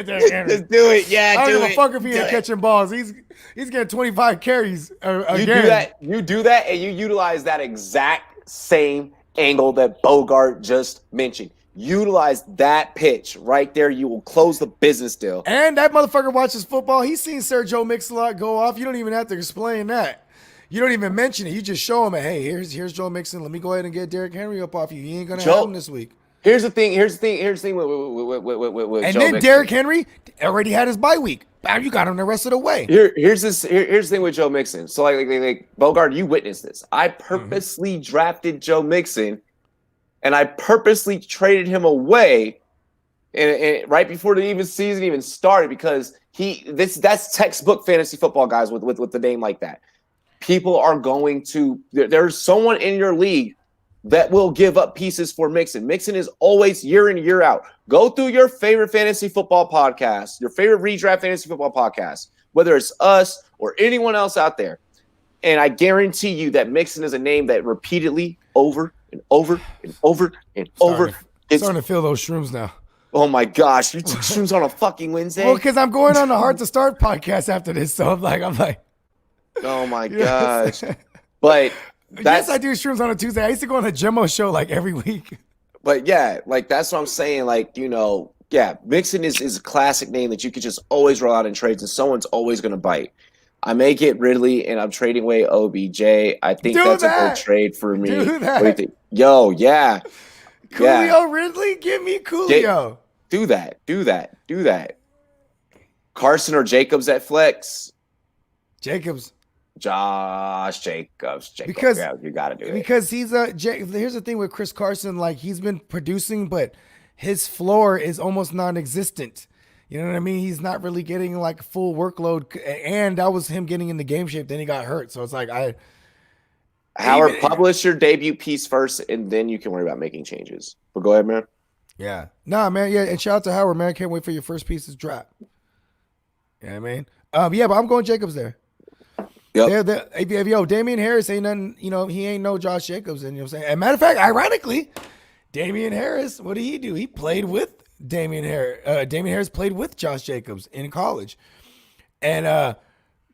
Derrick Henry. Just do it. Yeah, I don't give a fuck if he ain't catching balls. He's getting 25 carries a game. You do that, and you utilize that exact same angle that Bogart just mentioned. Utilize that pitch right there. You will close the business deal. And that motherfucker watches football. He's seen Sir Joe Mix-a-Lot go off. You don't even have to explain that. You don't even mention it. You just show him, hey, here's Joe Mixon. Let me go ahead and get Derrick Henry up off you. He ain't gonna have him this week. Here's the thing with and Joe then Mixon. Derrick Henry already had his bye week. Bam, you got him the rest of the way. Here's the thing with Joe Mixon. So like Bogart, you witnessed this. I purposely drafted Joe Mixon and I purposely traded him away and right before the season even started because that's textbook fantasy football, guys, with the name like that. People are going to there's someone in your league that will give up pieces for Mixon. Mixon is always year in, year out. Go through your favorite fantasy football podcast, your favorite redraft fantasy football podcast, whether it's us or anyone else out there. And I guarantee you that Mixon is a name that repeatedly over and over and over and over. It's starting to feel those shrooms now. Oh my gosh, you took shrooms on a fucking Wednesday? Well, because I'm going on the Hard to Start podcast after this, so I'm like, oh my gosh. But yes, I do shrooms on a Tuesday. I used to go on a Gemmo show like every week. But yeah, like that's what I'm saying. Like, yeah, Mixon is a classic name that you could just always roll out in trades and someone's always going to bite. I may get Ridley and I'm trading away OBJ. I think that's a good trade for me. Do that. What do you think? Yo, yeah. Coolio Ridley? Give me Coolio. Do that. Carson or Jacobs at flex? Jacobs. Josh Jacobs. Because you got to do it. Because here's the thing with Chris Carson, like he's been producing, but his floor is almost non-existent. You know what I mean? He's not really getting like full workload, and that was him getting into game shape. Then he got hurt, so it's like Howard, publish your debut piece first, and then you can worry about making changes. But go ahead, man. Yeah, man. Yeah, and shout out to Howard, man. Can't wait for your first piece to drop. You know what I mean? Yeah, but I'm going Jacobs there. Yep. Yo, Damian Harris ain't nothing. He ain't no Josh Jacobs, and you know what I'm saying. As a matter of fact, ironically, Damian Harris, what did he do? He played with Damian Harris. Damian Harris played with Josh Jacobs in college, and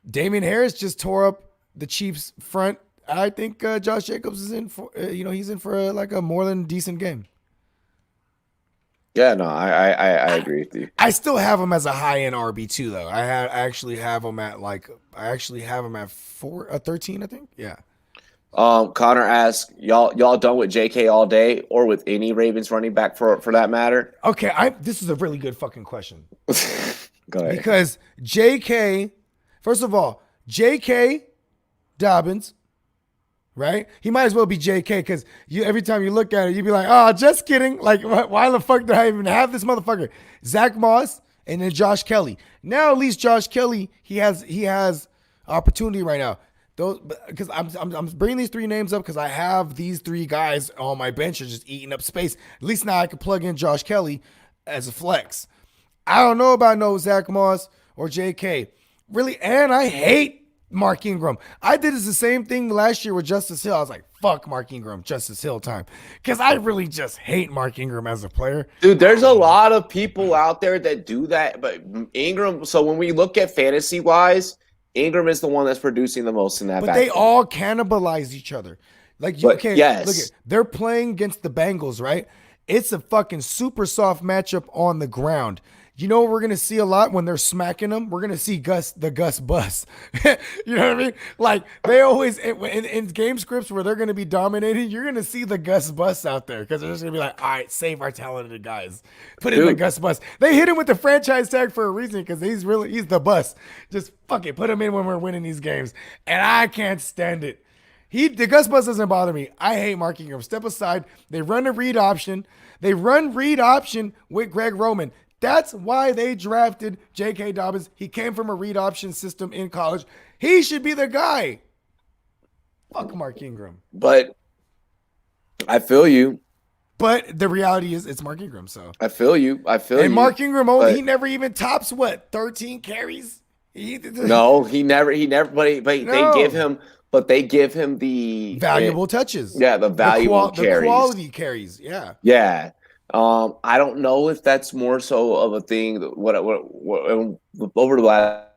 Damian Harris just tore up the Chiefs' front. I think Josh Jacobs is in for. He's in for like a more than decent game. Yeah, no, I agree with you. I still have him as a high end RB2 though. I actually have him at 13, I think. Yeah. Connor asks, y'all done with JK all day or with any Ravens running back for that matter? Okay, this is a really good fucking question. Go ahead. Because JK, first of all, JK Dobbins, right? He might as well be JK because every time you look at it, you'd be like, oh, just kidding. Like, why the fuck do I even have this motherfucker? Zach Moss and then Josh Kelly. Now at least Josh Kelly, he has opportunity right now. Because I'm bringing these three names up because I have these three guys on my bench are just eating up space. At least now I can plug in Josh Kelly as a flex. I don't know about no Zach Moss or JK. Really, and I hate Mark Ingram. I did the same thing last year with Justice Hill. I was like, fuck Mark Ingram, Justice Hill time. Because I really just hate Mark Ingram as a player. Dude, there's a lot of people out there that do that. But Ingram, so when we look at fantasy-wise, Ingram is the one that's producing the most in that But backfield. they all cannibalize each other. Like, look at, they're playing against the Bengals, right? It's a fucking super soft matchup on the ground. You know what we're going to see a lot when they're smacking them? We're going to see the Gus bus. You know what I mean? Like, they always, in game scripts where they're going to be dominating, you're going to see the Gus bus out there because they're just going to be like, all right, save our talented guys. Put in the Gus bus. They hit him with the franchise tag for a reason because he's the bus. Just fuck it. Put him in when we're winning these games. And I can't stand it. The Gus bus doesn't bother me. I hate Mark Ingram. Step aside. They run a read option. They run read option with Greg Roman. That's why they drafted J.K. Dobbins. He came from a read option system in college. He should be the guy. Fuck Mark Ingram. But I feel you. But the reality is it's Mark Ingram. So I feel you. And Mark Ingram, he never even tops 13 carries? No, he never. But they give him the valuable touches. Yeah, the valuable carries. The quality carries. Yeah. Yeah. I don't know if that's more so of a thing. What over the last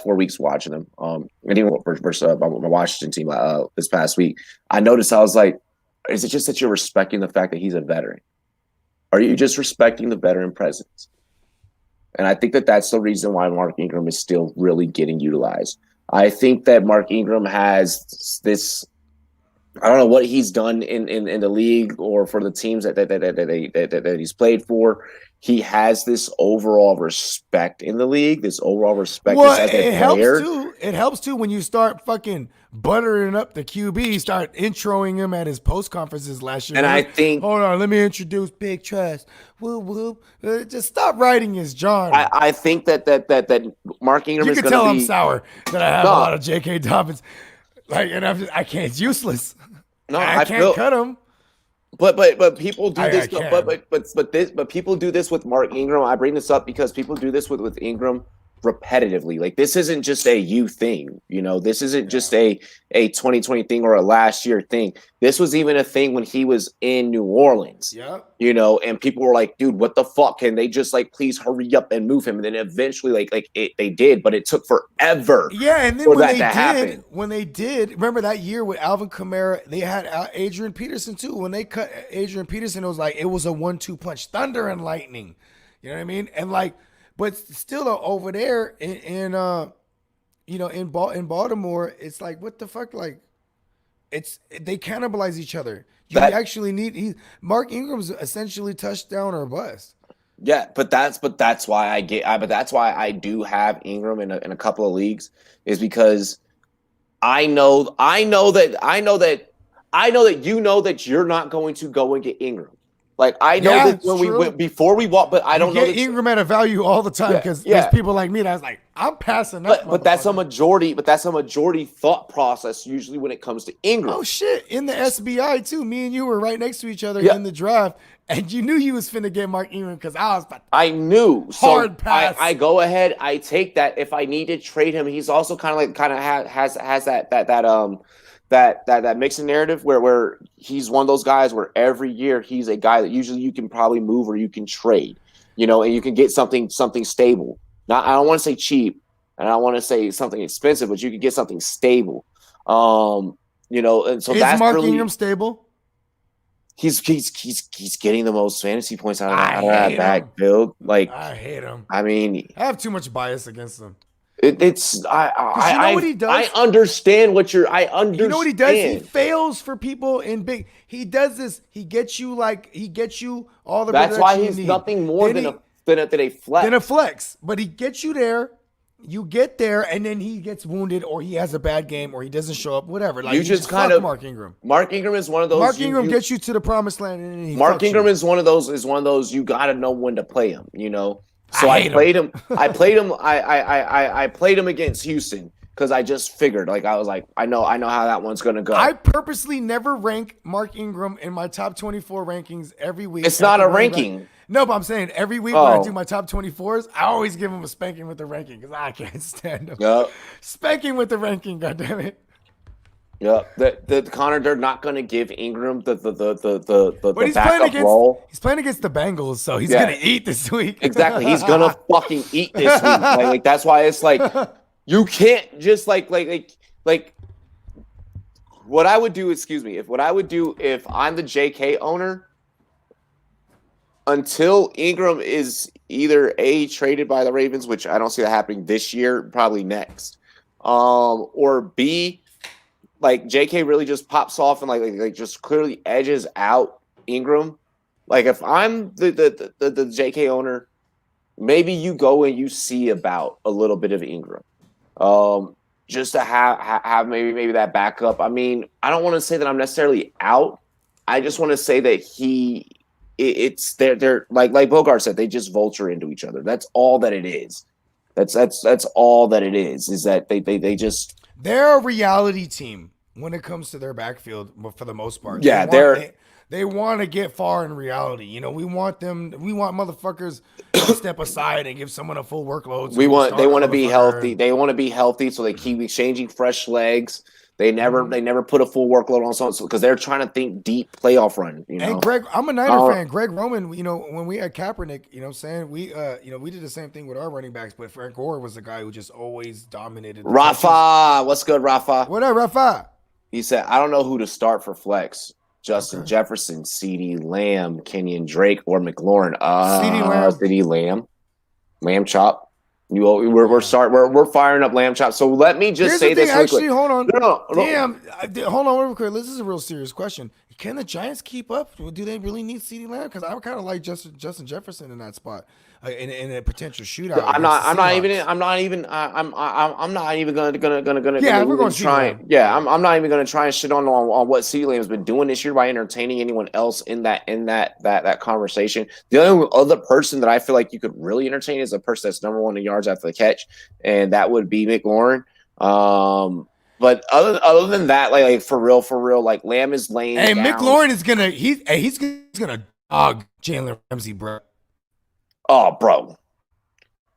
4 weeks watching him, and even versus my Washington team this past week, I noticed I was like, is it just that you're respecting the fact that he's a veteran? Are you just respecting the veteran presence? And I think that that's the reason why Mark Ingram is still really getting utilized. I think that Mark Ingram has this I don't know what he's done in the league or for the teams that he's played for. He has this overall respect in the league, this overall respect just Well, as a it helps player. too. It helps too when you start fucking buttering up the QB, start introing him at his post conferences last year. And I think Hold on, let me introduce Big Trash. Whoop whoop. Just stop writing his John. I think that Mark Ingram You is can going to tell I'm be sour that I have a no lot of J.K. Dobbins. Like, and I can't. It's useless. no. I I can't feel cut him. but people do I this. can. But people do this with Mark Ingram. I bring this up because people do this with Ingram repetitively. Like this isn't just a you thing, you know. This isn't Yeah. just a 2020 thing or a last year thing. This was even a thing when he was in New Orleans. Yeah. You know, and people were like, "Dude, what the fuck? Can they just like please hurry up and move him?" And then eventually, they did, but it took forever Yeah, and then for that to happen. when they did, remember that year with Alvin Kamara, they had Adrian Peterson too. When they cut Adrian Peterson, it was a 1-2 punch, thunder and lightning. You know what I mean? And like, but still though, over there in Baltimore, it's like what the fuck, like they cannibalize each other. You That actually need Mark Ingram's essentially touchdown or bust. Yeah, but that's why but that's why I do have Ingram in a couple of leagues is because I know that you know that you're not going to go and get Ingram. Like I know Yeah, that it's when we true. went before we walk, but I You don't know get that Ingram at a value all the time yeah, because yeah. there's people like me that's like, I'm passing up. But that's a motherfucker. majority. But that's a majority thought process usually when it comes to Ingram. Oh shit! In the SBI too, me and you were right next to each other Yeah. in the draft, and you knew you was finna get Mark Ingram because I was about to I knew. hard So pass. I go ahead. I take that. If I need to trade him, he's also has that mixing narrative where he's one of those guys where every year he's a guy that usually you can probably move or you can trade, you know, and you can get something stable. Not I don't want to say cheap, and I don't want to say something expensive, but you can get something stable. You know, and so Is that's Mark really Ingram stable? he's getting the most fantasy points out of I that hate back him. build. Like I hate him. I mean, I have too much bias against him. it's you know what he does? I understand what you're. I understand. You know what he does? He fails for people in big. He does this. He gets you all the. That's why protection he's you need. nothing more Then than a flex. Than a flex, but he gets you there. You get there, and then he gets wounded, or he has a bad game, or he doesn't show up. Whatever. Like You just kind of Mark Ingram. Mark Ingram is one of those. Mark Ingram gets you to the promised land, and then he Mark Ingram you. is one of those. You got to know when to play him. You know. So I I hate played him. I played him. I played him against Houston because I just figured. Like I was like, I know how that one's gonna go. I purposely never rank Mark Ingram in my top 24 rankings every week. It's not a ranking. No, but I'm saying every week when I do my top 24s, I always give him a spanking with the ranking because I can't stand him. Yep. Spanking with the ranking, goddammit. Yep. The Connor, they're not going to give Ingram the But he's backup role. He's playing against the Bengals, so he's Yeah. gonna eat this week. Exactly. He's gonna fucking eat this week. Like that's why it's like you can't just like what I would do, if I'm the JK owner, until Ingram is either A, traded by the Ravens, which I don't see that happening this year, probably next. Or B, like JK really just pops off and like just clearly edges out Ingram. Like if I'm the JK owner, maybe you go and you see about a little bit of Ingram. Just to have maybe that backup. I mean, I don't want to say that I'm necessarily out. I just want to say that it's they're like Bogart said, they just vulture into each other. That's all that it is. That's all that it is that they just they're a reality team when it comes to their backfield for the most part. Yeah, they want to get far in reality. You know, we want motherfuckers to step aside and give someone a full workload. So they want to be healthy. They want to be healthy, so they keep exchanging fresh legs. They never put a full workload on someone because they're trying to think deep playoff run. You know, and Greg, I'm a Niner fan. Greg Roman, you know, when we had Kaepernick, you know, what I'm saying we did the same thing with our running backs, but Frank Gore was the guy who just always dominated. Rafa, what's good, Rafa? What up, Rafa? He said, I don't know who to start for flex. Justin Jefferson, CeeDee Lamb, Kenyon Drake, or McLaurin. CeeDee Lamb. CeeDee Lamb. Lamb chop. We're firing up lamb chops. So let me just Here's say the thing. this really Actually, quick. hold on. No. Damn. Hold on real quick. This is a real serious question. Can the Giants keep up? Do they really need CeeDee Lamb? Because I would kind of like Justin Jefferson in that spot, in a potential shootout I'm against not. the I'm not even. Seahawks. I'm not even gonna Yeah, if we're going even CeeDee try. Lamb. Yeah, Yeah. I'm not even gonna try and shit on what CeeDee Lamb's been doing this year by entertaining anyone else in that conversation. The only other person that I feel like you could really entertain is a person that's number one in yards after the catch, and that would be McLaurin. But other than that, like for real, like Lamb is laying Hey, down. McLaurin is gonna he's gonna dog Jalen Ramsey, bro. Oh, bro, He's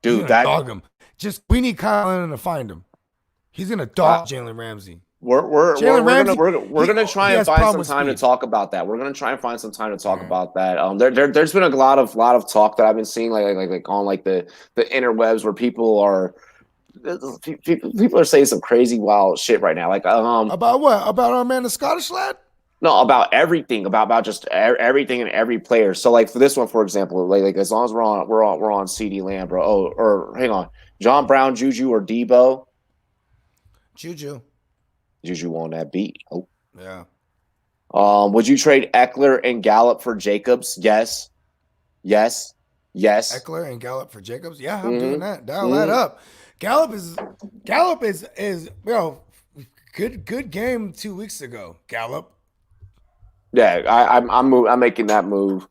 dude, gonna that dog him. Just we need Kyle Allen to find him. He's gonna I, dog Jalen Ramsey. we're Jalen Ramsey, gonna try he and has find problem some with time to speed. talk about that. We're gonna try and find some time to talk Yeah. about that. There's been a lot of talk that I've been seeing like on like the interwebs where people are saying some crazy wild shit right now. Like About what? About our man, the Scottish lad? no, about everything, about just everything and every player. So like for this one, for example, like as long as we're on CD Lamb, bro. Oh, or hang on, John Brown, Juju, or Debo. Juju. Juju on that beat. Oh. Yeah. Would you trade Eckler and Gallup for Jacobs? Yes. Yes. Yes. Eckler and Gallup for Jacobs. Yeah, I'm doing Mm-hmm. that. Dial that Mm-hmm. up. Gallup is good game 2 weeks ago. Gallup. Yeah, I'm making that move.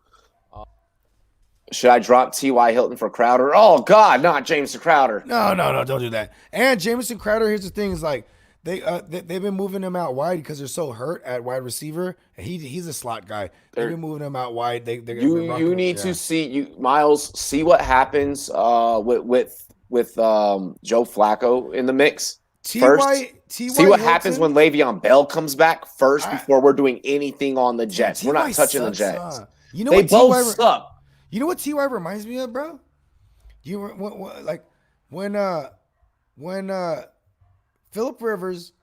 Should I drop T.Y. Hilton for Crowder? Oh God, not Jameson Crowder. No, don't do that. And Jamison Crowder, here's the thing: is like they've been moving him out wide because they're so hurt at wide receiver. And he's a slot guy. They've been moving him out wide. They're You need to see Miles see what happens with Joe Flacco in the mix first. Ty See what happens when Le'Veon Bell comes back first before we're doing anything on the Jets. We're not touching the Jets. You know They what both suck. You know what Ty reminds me of, bro? Like when Phillip Rivers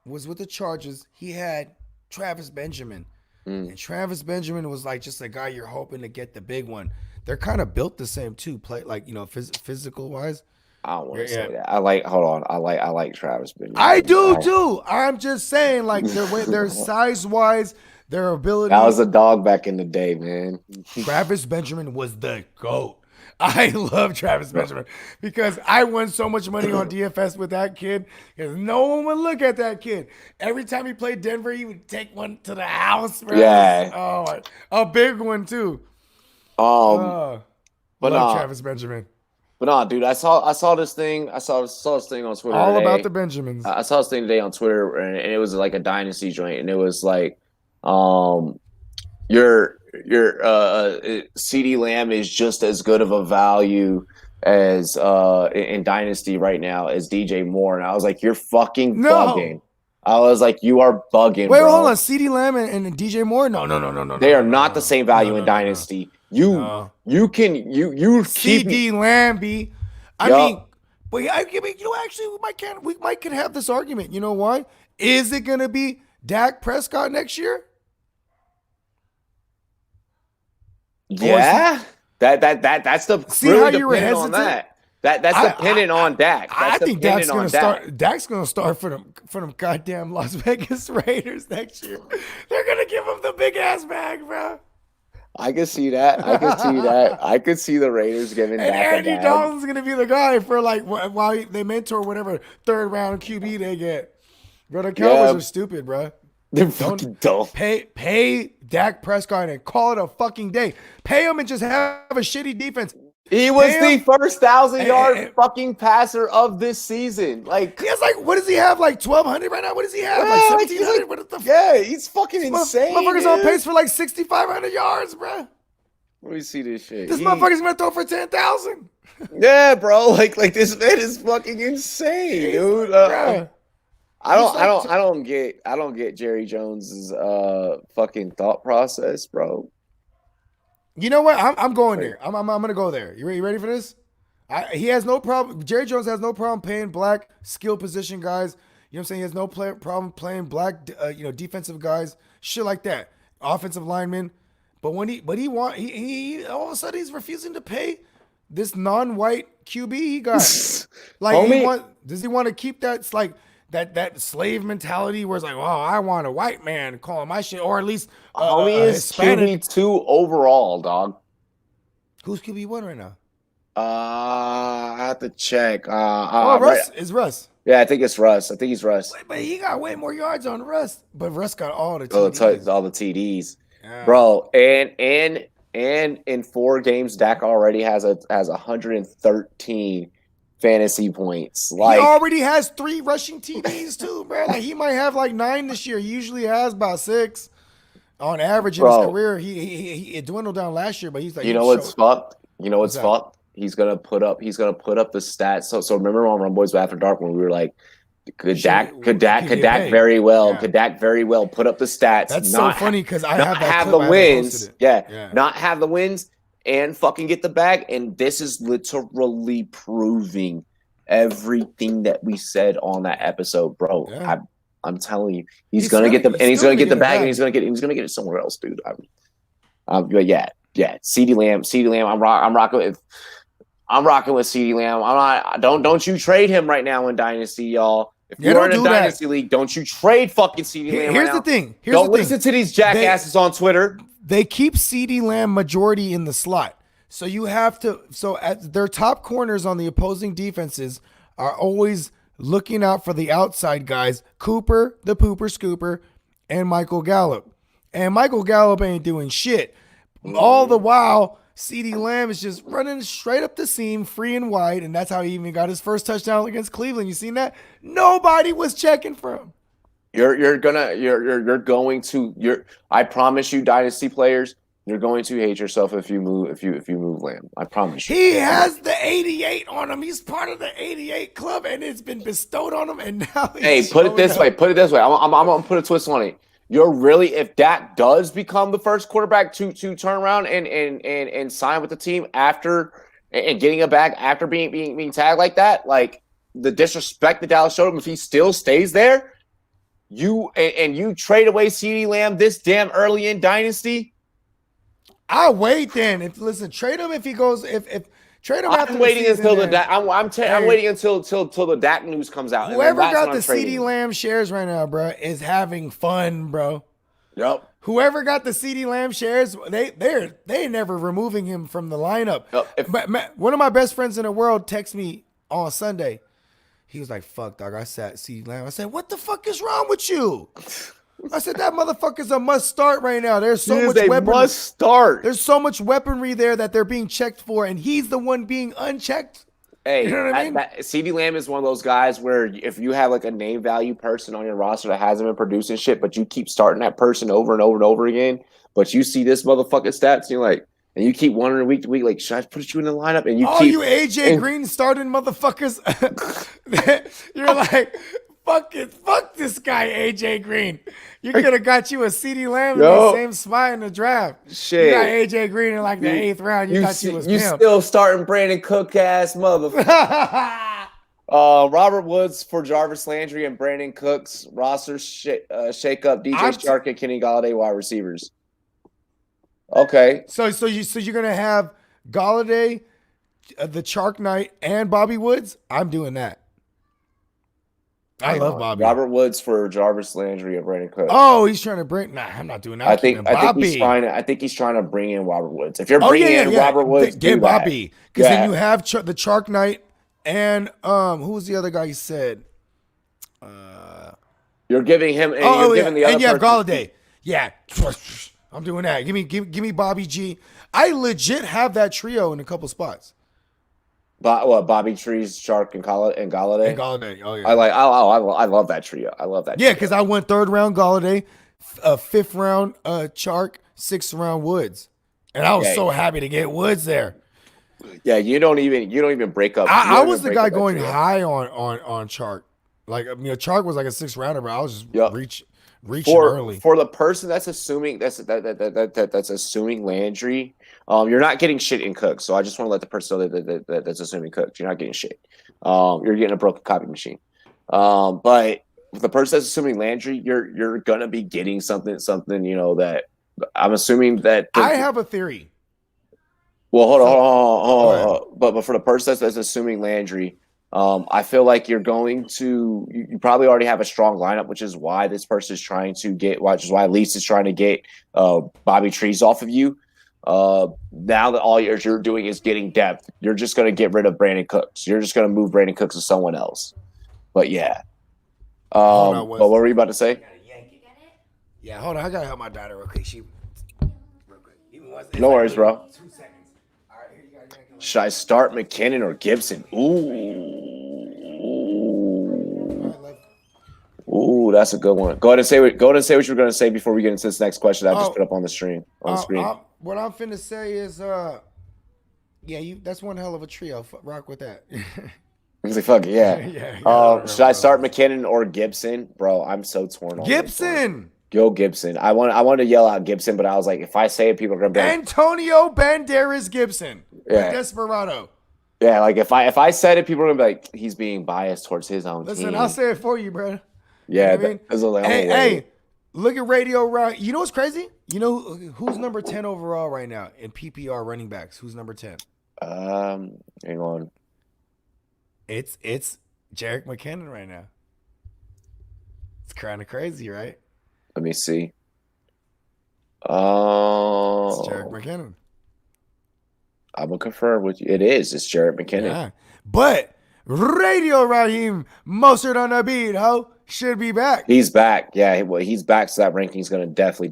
was with the Chargers, he had Travis Benjamin. And Travis Benjamin was like just a guy you're hoping to get the big one. They're kind of built the same too, physical wise. I don't want to say that. I like Travis Benjamin. I do too. I'm just saying, like their size wise, their ability. That was a dog back in the day, man. Travis Benjamin was the GOAT. I love Travis Benjamin because I won so much money on DFS with that kid because no one would look at that kid. Every time he played Denver, he would take one to the house, bro. Yeah. A big one too. But love Travis Benjamin. But no, dude, I saw this thing. I saw this thing on Twitter. All today. about the Benjamins. I saw this thing today on Twitter, and it was like a dynasty joint, and it was like, your CD Lamb is just as good of a value as in dynasty right now as DJ Moore, and I was like, you're fucking bugging. I was like, you are bugging. Wait, bro. hold on, CD Lamb and DJ Moore? No. They are not the same value in dynasty. You CD Lamb. I mean, but yeah, actually, we might can have this argument. You know why? Is it gonna be Dak Prescott next year? Yeah, that's the see really how you were dependent on hesitant. That's dependent on Dak. I think Dak's gonna start. Dak's gonna start for them goddamn Las Vegas Raiders next year. They're gonna give him the big ass bag, bro. I could see that. I could see the Raiders giving and Dak Andy a bag. Dalton's gonna be the guy for like while they mentor whatever third round QB they get. Bro, the Cowboys are stupid, bro. They're fucking dumb. Pay Dak Prescott and call it a fucking day. Pay him and just have a shitty defense. He was the first 1,000-yard fucking passer of this season. Like he has what does he have? Like 1,200 right now? What does he have? Like 1,700? What the yeah, he's fucking insane. Motherfucker's on pace for like 6,500 yards, bro. Let me see this shit. This motherfucker's gonna throw for 10,000. Yeah, bro. Like this man is fucking insane, dude. I don't get Jerry Jones's fucking thought process, bro. You know what? I'm going there. I'm gonna go there. You ready for this? He has no problem. Jerry Jones has no problem paying black skill position guys. You know what I'm saying? He has no problem playing black, defensive guys, shit like that, offensive linemen. But he all of a sudden he's refusing to pay this non-white QB he got? Like, Homie, does he want to keep that like that slave mentality where it's like, oh, I want a white man calling my shit, or at least homie a is Hispanic. QB2 overall, dog. Who's QB1 right now? I have to check. Russ is Russ. Yeah, I think it's Russ. I think he's Russ. But he got way more yards on Russ. But Russ got all the All TDs. all the TDs, Yeah. bro. And in 4 games, Dak already has 113 fantasy points. Like, he already has 3 rushing TDs too, bro. Like, he might have like 9 this year. He usually has about 6 on average in his career. He dwindled down last year, but he's like, you know what's fucked? You know what's fucked? He's gonna put up the stats. So remember on Rumboyz After Dark when we were like, could Dak very well put up the stats? That's so funny because I have the wins. Yeah, not have the wins and fucking get the bag. And this is literally proving everything that we said on that episode, bro. Yeah. I'm telling you, he's gonna get the bag, and he's gonna get it somewhere else, dude. But yeah. CeeDee Lamb. I'm rocking with CeeDee Lamb. Don't you trade him right now in Dynasty, y'all. If you're in a Dynasty league, don't you trade fucking CeeDee Lamb. Here's the thing. Don't listen to these jackasses on Twitter. They keep CeeDee Lamb majority in the slot. So you have to at their top corners on the opposing defenses are always looking out for the outside guys, Cooper, the pooper scooper, and Michael Gallup. And Michael Gallup ain't doing shit. All the while, CeeDee Lamb is just running straight up the seam, free and wide, and that's how he even got his first touchdown against Cleveland. You seen that? Nobody was checking for him. I promise you, Dynasty players, you're going to hate yourself if you move Lamb. I promise you. He has the 88 on him. He's part of the 88 club, and it's been bestowed on him. And now put it this way. I'm gonna put a twist on it. You're really, if Dak does become the first quarterback to turn around and sign with the team after and getting a bag after being tagged like that, like the disrespect that Dallas showed him, if he still stays there, you trade away CeeDee Lamb this damn early in Dynasty. I'll wait then. Trade him if he goes. If trade him after I'm waiting the season, until the Dak. I'm waiting until the Dak news comes out. Whoever got the CeeDee Lamb shares right now, bro, is having fun, bro. Yep. Whoever got the CeeDee Lamb shares, they never removing him from the lineup. Yep. One of my best friends in the world texted me on Sunday. He was like, "Fuck, dog, I sat CeeDee Lamb." I said, "What the fuck is wrong with you?" I said, that motherfucker's a must start right now. There's so much weaponry. Must start. There's so much weaponry there that they're being checked for, and he's the one being unchecked. Hey, you know what I mean? CeeDee Lamb is one of those guys where if you have like a name value person on your roster that hasn't been producing shit, but you keep starting that person over and over and over again, but you see this motherfucking stats, and you're like, and you keep wondering week to week, like, should I put you in the lineup? And you you AJ Green starting motherfuckers. You're like, fuck this guy, AJ Green. You could have got you a CeeDee Lamb in the same spot in the draft. Shit. You got AJ Green in like the 8th round. You thought you was him. Still starting Brandon Cook ass motherfucker. Robert Woods for Jarvis Landry and Brandon Cook's roster shake up. DJ Chark and Kenny Golladay wide receivers. Okay. So you're gonna have Golladay, the Chark Knight, and Bobby Woods? I'm doing that. I love Bobby. Robert Woods for Jarvis Landry and Brandon Cook. Oh, he's trying to bring. Nah, I'm not doing that. I think he's trying to bring in Robert Woods. If you're bringing in Robert Woods, get Bobby, because then you have the Chark Knight and who was the other guy? He said. You're giving him. And you're giving the other. And you have Golladay. Yeah, I'm doing that. Give me Bobby G. I legit have that trio in a couple spots. Bobby Trees, Chark, and Golladay. And Golladay. Oh yeah. I love that trio. I love that. Yeah, because I went 3rd round Golladay, 5th round Chark, 6th round Woods, and I was so happy to get Woods there. Yeah, you don't even break up. I was the guy going high on Chark. Like, Chark was like a 6th rounder, but I was just reaching early. For the person that's assuming that's assuming Landry, you're not getting shit in Cooks. So I just want to let the person know that's assuming Cooks. You're not getting shit. You're getting a broken copy machine. But the person that's assuming Landry, you're gonna be getting something, that I'm assuming that I have a theory. Well, hold on, So go hold on, ahead. hold on. But for the person that's assuming Landry, I feel like you're going to you probably already have a strong lineup, which is why this person is trying to get, which is why Leafs is trying to get Bobby Trees off of you. Now that all you're doing is getting depth, you're just going to get rid of Brandon Cooks. You're just going to move Brandon Cooks to someone else. But yeah. Hold on, But what was were you about to say? yeah. Hold on, I gotta help my daughter real quick. Real quick. Even it's No like worries, literally bro. 2 seconds. All right, here you gotta yank it like Should I start McKinnon or Gibson? All Ooh. right, love. Ooh, that's a good one. Go ahead and say what you're gonna say before we get into this next question I just put Oh, up on the stream on the screen. what I'm finna say is, yeah, you. That's one hell of a trio. Rock with that. He's like, fuck it, yeah. Yeah, I don't Should remember I what it start was. McKinnon or Gibson? Bro, I'm so torn on this one. Gibson, Go Gibson. I want to yell out Gibson, but I was like, if I say it, people are gonna be like, Antonio Banderas Gibson, the yeah, Desperado. yeah. Like if I said it, people are gonna be like, he's being biased towards his own Listen, team. I'll say it for you, bro. You know Yeah, what I mean? that's like, I'm Hey, gonna wait. hey, look at Radio Rock. You know what's crazy? You know who's number 10 overall right now in PPR running backs? Who's number 10? Hang on. It's Jerick McKinnon right now. It's kind of crazy, right? Let me see. It's Jerick Oh, McKinnon. I'm gonna confirm with you. It is. It's Jarrett McKinnon. Yeah. But Radio Raheem Mostert on the beat, ho, should be back. He's back. Yeah, well, he's back. So that ranking's gonna definitely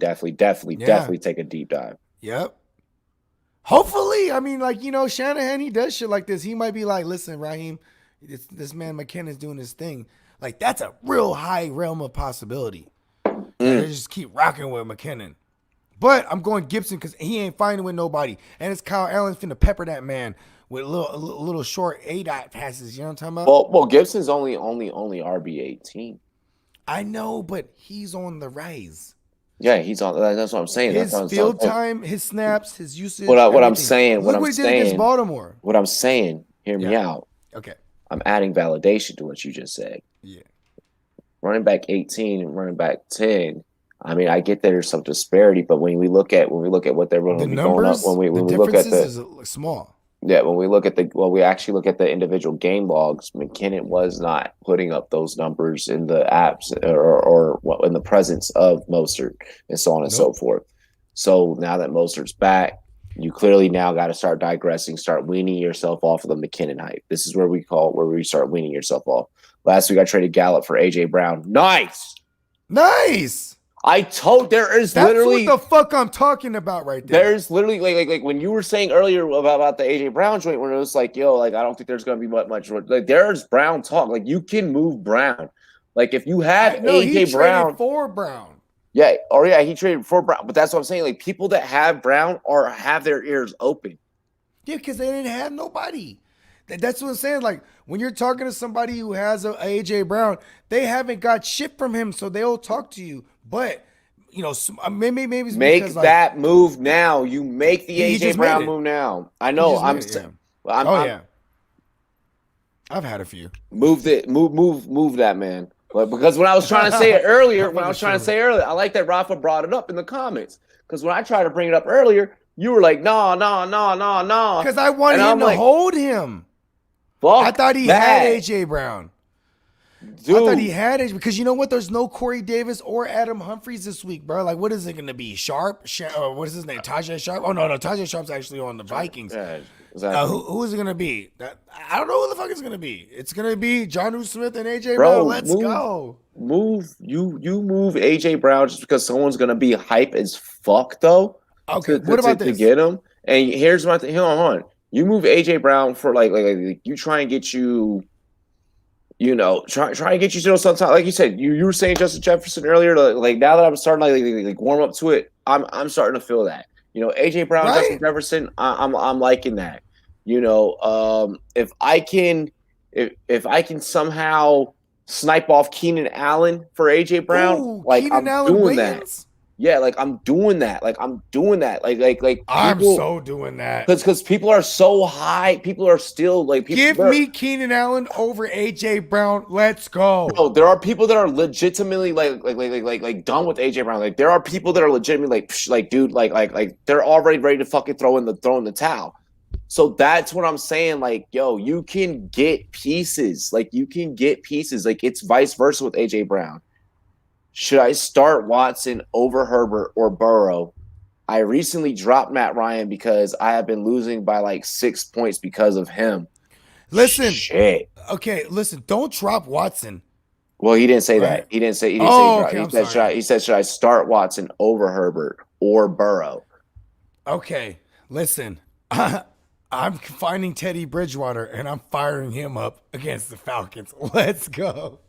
take a deep dive. Yep. Hopefully, I mean, like, Shanahan, he does shit like this. He might be like, listen, Raheem, this man McKinnon's doing his thing. Like, that's a real high realm of possibility. They just keep rocking with McKinnon. But I'm going Gibson because he ain't fighting with nobody. And it's Kyle Allen finna pepper that man with little short A-dot passes. You know what I'm talking about? Well, Gibson's only RB18. I know, but he's on the rise. Yeah, he's on. That's what I'm saying. His field time, his snaps, his usage. What I'm everything. saying. Look what he did against Baltimore. What I'm saying. Hear me out. Okay. I'm adding validation to what you just said. Yeah. Running back 18 and running back 10. I mean, I get there's some disparity, but when we look at what they're going to be going up, when we look at is small. Yeah, when we look at we actually look at the individual game logs, McKinnon was not putting up those numbers in the apps or in the presence of Mostert and so on and so forth. So now that Mostert's back, you clearly now got to start digressing, start weaning yourself off of the McKinnon hype. This is where we start weaning yourself off. Last week I traded Gallup for AJ Brown. Nice. I told That's what the fuck I'm talking about right there. There's literally like when you were saying earlier about the AJ Brown joint, where it was like, yo, like I don't think there's gonna be much. Like there's Brown talk. Like you can move Brown. Like if you have AJ Brown for Brown. Yeah, he traded for Brown. But that's what I'm saying. Like people that have Brown or have their ears open. Yeah, because they didn't have nobody. That's what I'm saying. Like when you're talking to somebody who has a AJ Brown, they haven't got shit from him, so they'll talk to you. But maybe it's make because, that move now. You make the AJ Brown move now. I know. I've had a few. Move that man. But because when I was trying to say it earlier, I like that Rafa brought it up in the comments. Because when I tried to bring it up earlier, you were like, no. Because I wanted him to hold him. I thought he had AJ Brown. Dude. I thought he had it because you know what? There's no Corey Davis or Adam Humphries this week, bro. Like, what is it going to be? Sharp? What is his name? Tajay Sharp? Oh, no. Tajay Sharp's actually on the Vikings. Yeah, exactly. Who is it going to be? I don't know who the fuck it's going to be. It's going to be Jonnu Smith and AJ Brown. Let's go. You move AJ Brown just because someone's going to be hype as fuck, though. Okay, what about this? To get him. And here's my thing. Hold on. You move AJ Brown for like you try and get you. Try and get you to sometimes, like you said, you were saying Justin Jefferson earlier. Like now that I'm starting to like warm up to it, I'm starting to feel that. AJ Brown, right? Justin Jefferson, I'm liking that. If I can somehow snipe off Keenan Allen for AJ Brown, I'm doing that. Yeah, I'm doing that. Like I'm so doing that because people are so high. People are still like. Give me Keenan Allen over AJ Brown. Let's go. No, there are people that are legitimately like done with AJ Brown. Like there are people that are legitimately like dude, like they're already ready to fucking throw in the towel. So that's what I'm saying. Like, yo, you can get pieces. Like, you can get pieces. Like, it's vice versa with AJ Brown. Should I start Watson over Herbert or Burrow? I recently dropped Matt Ryan because I have been losing by like 6 points because of him. Listen. Shit. Okay, listen. Don't drop Watson. Well, he didn't say Right. that. He didn't say. Okay, He said, should I start Watson over Herbert or Burrow? Okay, listen. I'm finding Teddy Bridgewater and I'm firing him up against the Falcons. Let's go.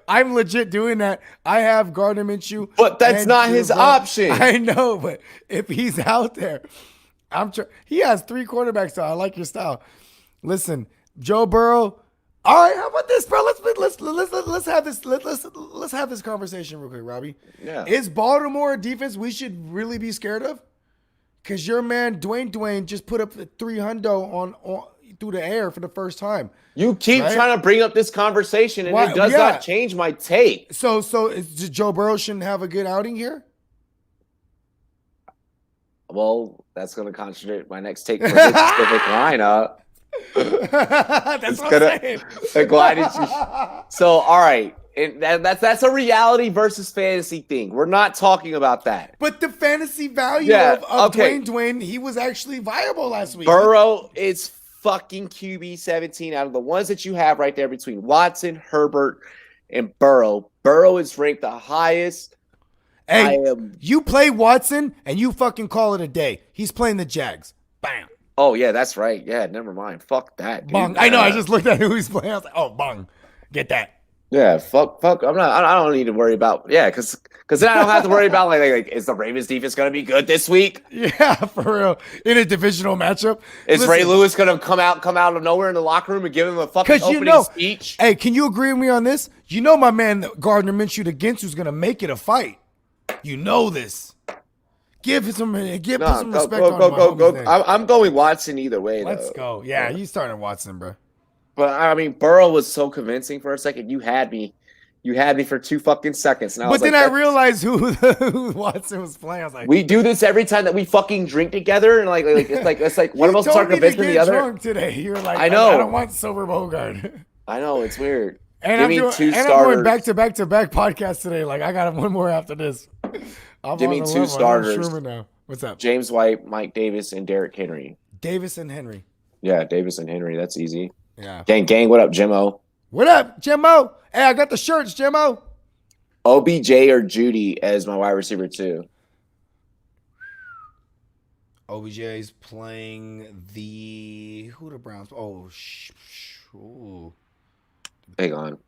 I'm legit doing that. I have Gardner Minshew. But that's not his option. I know, but if he's out there, he has 3 quarterbacks. So I like your style. Listen, Joe Burrow. All right, how about this, bro? Let's have this. Let's have this conversation real quick, Robbie. Yeah. Is Baltimore a defense we should really be scared of? Because your man Dwayne just put up 300 on through the air for the first time. You keep trying to bring up this conversation, and it does not change my take. So Joe Burrow shouldn't have a good outing here? Well, that's going to contradict my next take for this specific lineup. That's what I'm saying. So, all right. That's a reality versus fantasy thing. We're not talking about that. But the fantasy value of Dwayne, he was actually viable last week. Burrow is fucking QB 17 out of the ones that you have right there between Watson, Herbert, and Burrow. Burrow is ranked the highest. Hey, you play Watson and you fucking call it a day. He's playing the Jags. Bam. Oh, yeah, that's right. Yeah, never mind. Fuck that, dude. Bong. I know. I just looked at who he's playing. I was like, oh, bong. Get that. Yeah, fuck. I don't need to worry about. Yeah, because then I don't have to worry about like is the Ravens defense going to be good this week? Yeah, for real. In a divisional matchup, is Ray Lewis going to come out of nowhere in the locker room and give him a fucking opening speech? Hey, can you agree with me on this? You know my man Gardner Minshew against who's going to make it a fight. You know this. Give some respect. Go. I'm going Watson either way. Let's go. Yeah, you starting Watson, bro. But I mean, Burrow was so convincing for a second. You had me for 2 fucking seconds. And I realized who Watson was playing. I was like, we do this every time that we fucking drink together, and it's like one of us start convincing the other. Drunk today. You're like, I know. I don't want sober Bogart. I know, it's weird. And Give me 2 starters. I'm going back to back podcasts today. Like I got one more after this. Give me 2 starters. Now. What's up? James White, Mike Davis, and Derrick Henry. Davis and Henry. Yeah, Davis and Henry. That's easy. Yeah. Gang, what up, Jimmo? What up, Jimmo? Hey, I got the shirts, Jimmo. OBJ or Judy as my wide receiver 2. OBJ is playing who the Browns? Hang on.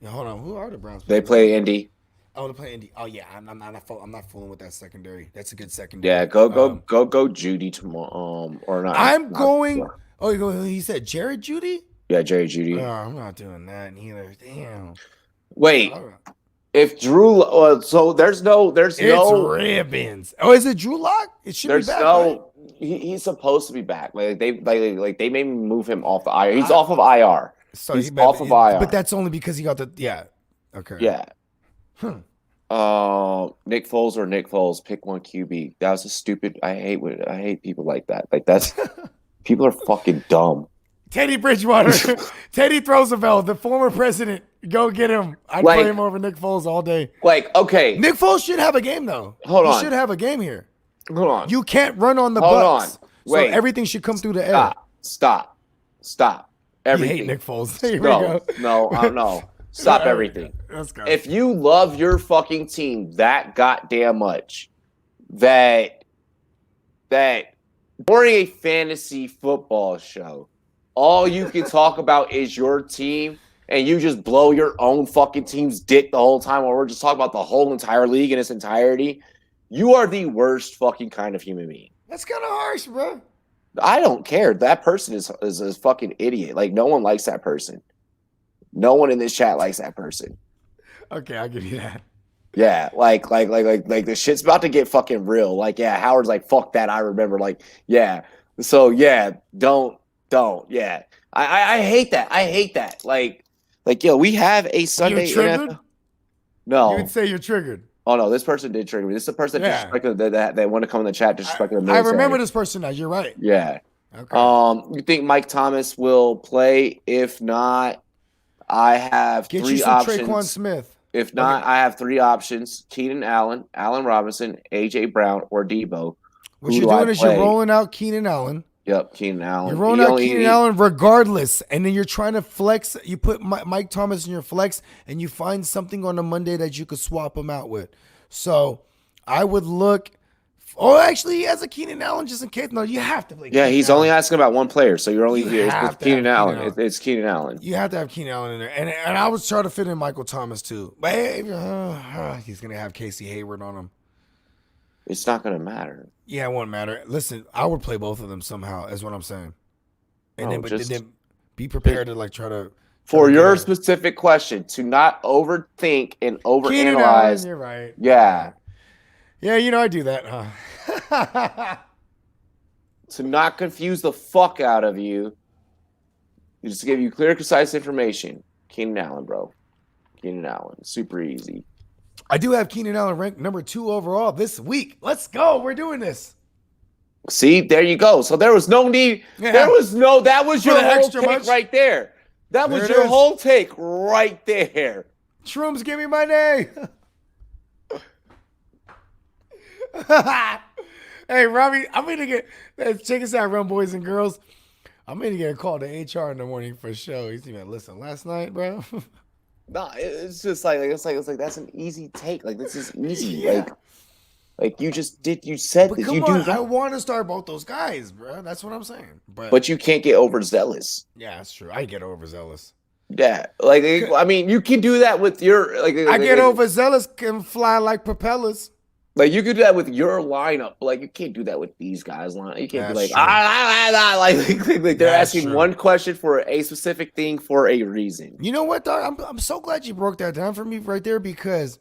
Yeah, hold on. Who are the Browns? They play Indy. Oh, they play Indy. Oh yeah, I'm not fooling with that secondary. That's a good secondary. Yeah, go Judy tomorrow. Or not. I'm going. Oh, he said Jared Judy? Yeah, Jerry Judy. Oh, I'm not doing that either. Damn. Wait. If Drew, so there's no. It's ribbons. Oh, is it Drew Lock? It should be back. Right? He's supposed to be back. Like they made me move him off the IR. He's off of IR. So he's off of IR. But that's only because he got the Okay. Yeah. Nick Foles or Nick Foles, pick one QB. That was a stupid. I hate people like that. Like that's people are fucking dumb. Teddy Bridgewater, Teddy Roosevelt, the former president. Go get him. I'd play him over Nick Foles all day. Like, okay. Nick Foles should have a game though. Hold on. He should have a game here. Hold on. You can't run on the Bucs. Wait. So everything should come through the air. Stop. Everything. You hate Nick Foles. Here we go. No. Stop everything. Let's go. If you love your fucking team that goddamn much, that during a fantasy football show, all you can talk about is your team, and you just blow your own fucking team's dick the whole time while we're just talking about the whole entire league in its entirety, you are the worst fucking kind of human being. That's kind of harsh, bro. I don't care. That person is a fucking idiot. Like, no one likes that person. No one in this chat likes that person. Okay, I'll give you that. Yeah, like the shit's about to get fucking real. Like, yeah, Howard's like, fuck that. I remember. Like, yeah. So yeah, don't. Yeah, I hate that. I hate that. Like, yo, we have a Sunday. You're triggered? No, you would say you're triggered. Oh no, this person did trigger me. This is the person that want to come in the chat disrespecting the military. I remember this person now. You're right. Yeah. Okay. You think Mike Thomas will play? If not, I have Get you three some Traquan options. Smith. If Okay. not, I have three options: Keenan Allen, Allen Robinson, AJ Brown, or Debo. What Who you're do I doing is you're play? rolling out Keenan Allen. Yep, Keenan You're Allen. rolling He out only Keenan Allen regardless, and then you're trying to flex. You put Mike Thomas in your flex, and you find something on a Monday that you could swap him out with. So I would look. Oh, actually, he has a Keenan Allen just in case. No, you have to play Yeah, Keenan he's only Allen. asking about one player, so you're only You here. It's have to Keenan have Keenan Allen. Allen. It's Keenan Allen. You have to have Keenan Allen in there, and I would try to fit in Michael Thomas too. But hey, he's gonna have Casey Hayward on him. It's not gonna matter. Yeah, it won't matter. Listen, I would play both of them somehow. Is what I'm saying. And No, then be prepared to like try to for get your a- specific question, to not overthink and Keenan Allen. overanalyze. You're right. Yeah, Yeah, I do that, huh? to not confuse the fuck out of you. Just to give you clear, concise information. Keenan Allen, bro. Keenan Allen, super easy. I do have Keenan Allen ranked number 2 overall this week. Let's go. We're doing this. See, there you go. So there was no need. Yeah. That was your the whole extra take much. right there. That There was it your is. whole take right there. Shrooms, give me my name. Hey, Robbie, I'm going to get, check us out, Rumboyz and girls. I'm going to get a call to HR in the morning for a show. He's going to listen, last night, bro. No, it's just like that's an easy take. Like this is easy. Yeah. Like you just did. You said But that come you on, do I that, want to start both those guys, bro. That's what I'm saying. but you can't get overzealous. Yeah, that's true. I get overzealous. Yeah, like I mean, you can do that with your I get overzealous, can fly like propellers. Like you could do that with your lineup, but like you can't do that with these guys' line. You can't be like, That's true. like they're That's asking true. one question for a specific thing for a reason. You know what, dog? I'm so glad you broke that down for me right there because,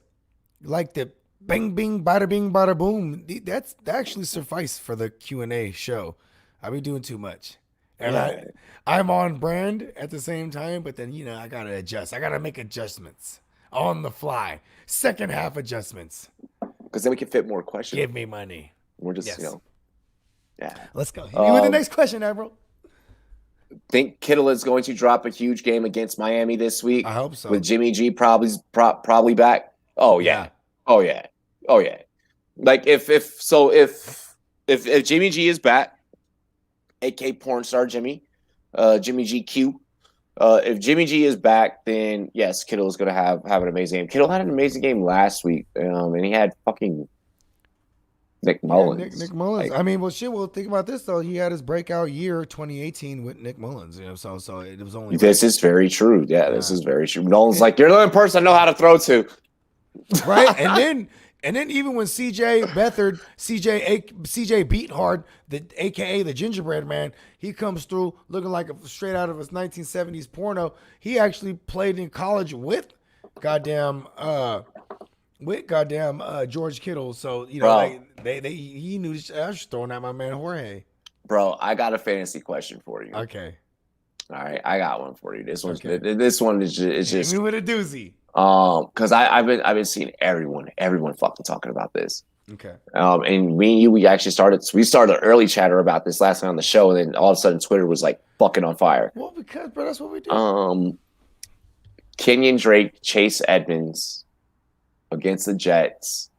like the bing bing bada bing bada boom, that actually suffice for the Q&A show. I be doing too much, and Yeah. I'm on brand at the same time, but then I gotta adjust. I gotta make adjustments on the fly. Second half adjustments. Because then we can fit more questions. Give me money. We're just Yes. yeah. Let's go. Hit me with the next question, Admiral. Think Kittle is going to drop a huge game against Miami this week I hope so. with Jimmy G probably back. Oh yeah. Oh yeah. Oh yeah. Like if Jimmy G is back, AK porn star Jimmy GQ. If Jimmy G is back, then yes, Kittle is going to have an amazing game. Kittle had an amazing game last week, and he had fucking Nick Mullins. Nick Mullins. Like, I mean, well, shit. Well, think about this though. He had his breakout year 2018 with Nick Mullins. So it was only. this is very true. Yeah, this is very true. Nolan's like, you're the only person I know how to throw to. Right, and then even when CJ Beathard, CJ Beathard, the AKA the Gingerbread Man, he comes through looking like a straight out of his 1970s porno. He actually played in college with goddamn George Kittle. So like he knew. I was throwing at my man Jorge. Bro, I got a fantasy question for you. Okay, All right, I got one for you. This one is just hit me with a doozy. Because I've been seeing everyone fucking talking about this. Okay. And me and you, we started an early chatter about this last night on the show, and then all of a sudden Twitter was like fucking on fire. Well, because bro, that's what we do. Kenyon Drake, Chase Edmonds against the Jets.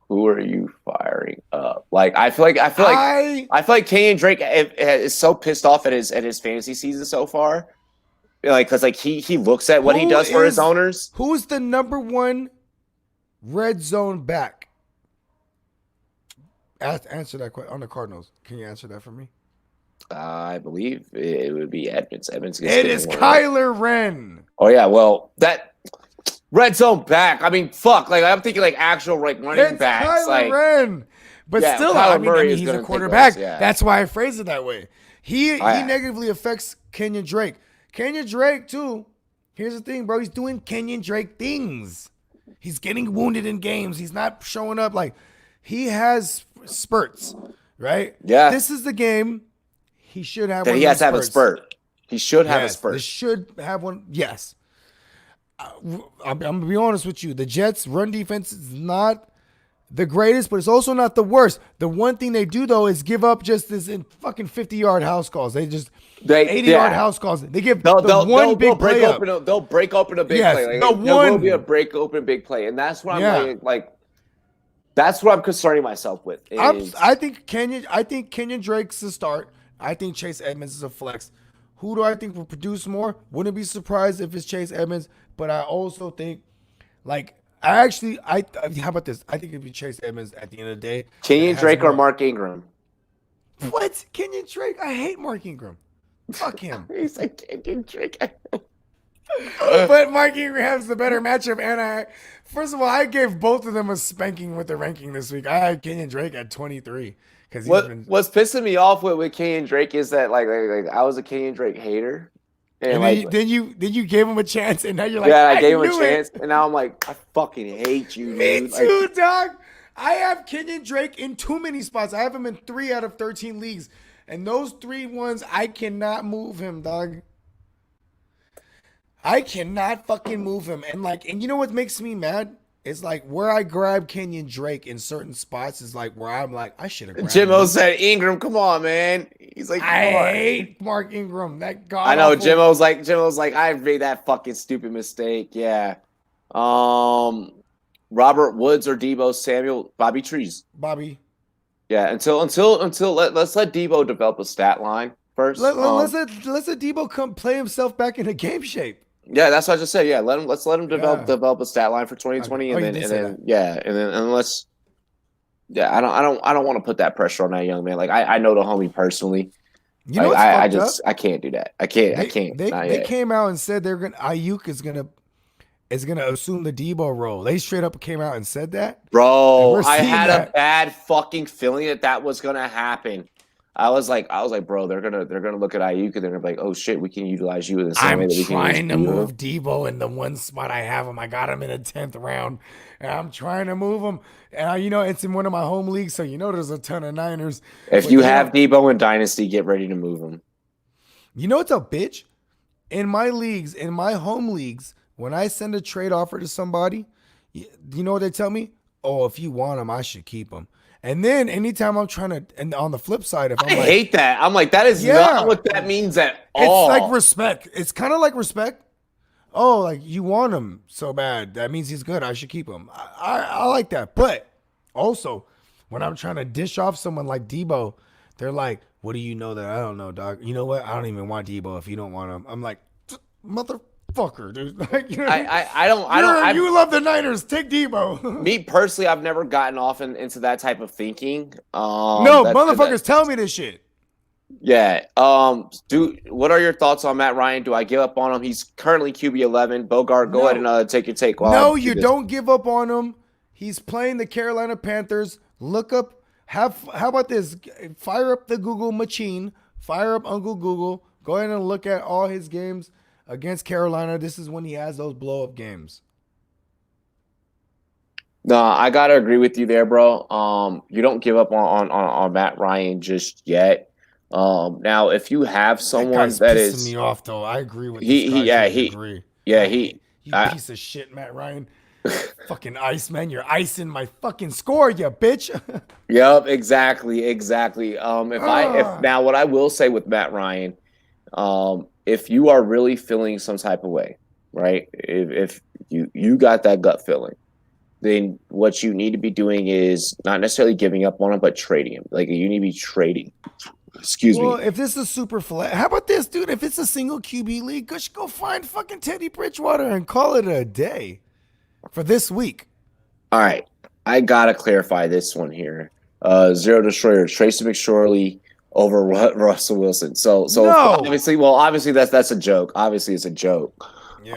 Who are you firing up? Like I feel like Kenyon Drake is so pissed off at his fantasy season so far. Like, because like he looks at what he does for his owners. Who's the number one red zone back? Answer that question on the Cardinals. Can you answer that for me? I believe it would be Edmonds. It is Kyler Wren. Oh yeah, well that red zone back. I mean, fuck. Like I'm thinking like actual like running backs. Kyler Like Wren. But yeah, still, Kyler I mean Murray he's is a gonna quarterback. take us, yeah. That's why I phrased it that way. He negatively affects Kenyon Drake. Kenyon Drake too. Here's the thing, bro. He's doing Kenyon Drake things. He's getting wounded in games. He's not showing up. Like he has spurts, right? Yeah. This is the game. He should have. that he has to have a spurt. He should have a spurt. This should have one. Yes. I'm gonna be honest with you. The Jets' run defense is not the greatest, but it's also not the worst. The one thing they do though is give up just this in fucking 50-yard house calls. They just 80-yard house calls. They give one big play up. They'll break open a big Yes, play. the There will one. be a break open big play, and that's what I'm like. That's what I'm concerning myself with. I think Kenyon Drake's a start. I think Chase Edmonds is a flex. Who do I think will produce more? Wouldn't be surprised if it's Chase Edmonds, but I also think, like, how about this? I think it'd be Chase Edmonds at the end of the day. Kenyon Drake or Mark Ingram? What? Kenyon Drake? I hate Mark Ingram. Fuck him. He's like Kenyon Drake. But Mark Ingram has the better matchup, and first of all, I gave both of them a spanking with the ranking this week. I had Kenyon Drake at 23 because what's pissing me off with Kenyon Drake is that like I was a Kenyon Drake hater, and then you gave him a chance, and now you're like, I gave him a chance, and now I'm like, I fucking hate you. Me dude. too, dog. I have Kenyon Drake in too many spots. I have him in 3 out of 13 leagues, and those 3 ones I cannot move him, dog. I cannot fucking move him. And you know what makes me mad? It's like where I grab Kenyon Drake in certain spots is like where I'm like, I should have grabbed Jimmo him. said, Ingram, come on, man. He's like, I hate Mark Ingram. That god. I know. Jimmo's like, I made that fucking stupid mistake. Yeah. Robert Woods or Debo Samuel, Bobby Trees. Bobby. Yeah. Let's let Debo develop a stat line first. Let's let Debo come play himself back into game shape. Yeah, that's what I just said. Yeah, let's let him develop a stat line for 2020, and then let's. Yeah, I don't want to put that pressure on that young man. Like I know the homie personally. You know, I can't do that. I can't. They came out and said Ayuk is gonna assume the Debo role. They straight up came out and said that. Bro, I had a bad fucking feeling that was gonna happen. I was like, bro, they're gonna look at Ayuk and they're gonna be like, oh shit, we can utilize you in the same way that we can. I'm trying to move Debo in the one spot I have him. I got him in the 10th round, and I'm trying to move him. And it's in one of my home leagues, so there's a ton of Niners. If you have Debo in Dynasty, get ready to move him. You know what's a bitch? In my leagues, in my home leagues, when I send a trade offer to somebody, you know what they tell me? Oh, if you want him, I should keep him. And then anytime I'm trying to, and on the flip side, if I hate that. I'm like, that is not what that means at all. It's like respect. It's kind of like respect. Oh, like you want him so bad. That means he's good. I should keep him. I like that. But also, when I'm trying to dish off someone like Debo, they're like, what do you know that I don't know, dog? You know what? I don't even want Debo if you don't want him. I'm like, motherfucker, dude. Like, you love the Niners. Take Debo. Me personally, I've never gotten off into that type of thinking. No, motherfuckers, tell me this shit. Yeah. What are your thoughts on Matt Ryan? Do I give up on him? He's currently QB 11. Bogart, go ahead and take your take. No, you don't give up on him. He's playing the Carolina Panthers. Look up. How about this? Fire up the Google machine. Fire up Uncle Google. Go ahead and look at all his games against Carolina. This is when he has those blow-up games. No, I gotta agree with you there, bro. You don't give up on Matt Ryan just yet. Now, if you have someone that is pissing me off, though, I agree with you piece of shit, Matt Ryan. Fucking ice, man. You're icing my fucking score, you bitch. Yep, exactly. Now what I will say with Matt Ryan, if you are really feeling some type of way, right? If you got that gut feeling, then what you need to be doing is not necessarily giving up on him, but trading him. Like you need to be trading. Excuse me. Well, if this is a super flat, how about this, dude? If it's a single QB league, go find fucking Teddy Bridgewater and call it a day for this week. All right. I got to clarify this one here. Zero Destroyer, Tracy McSorley over Russell Wilson. So no. obviously that's a joke. Obviously it's a joke. Yeah.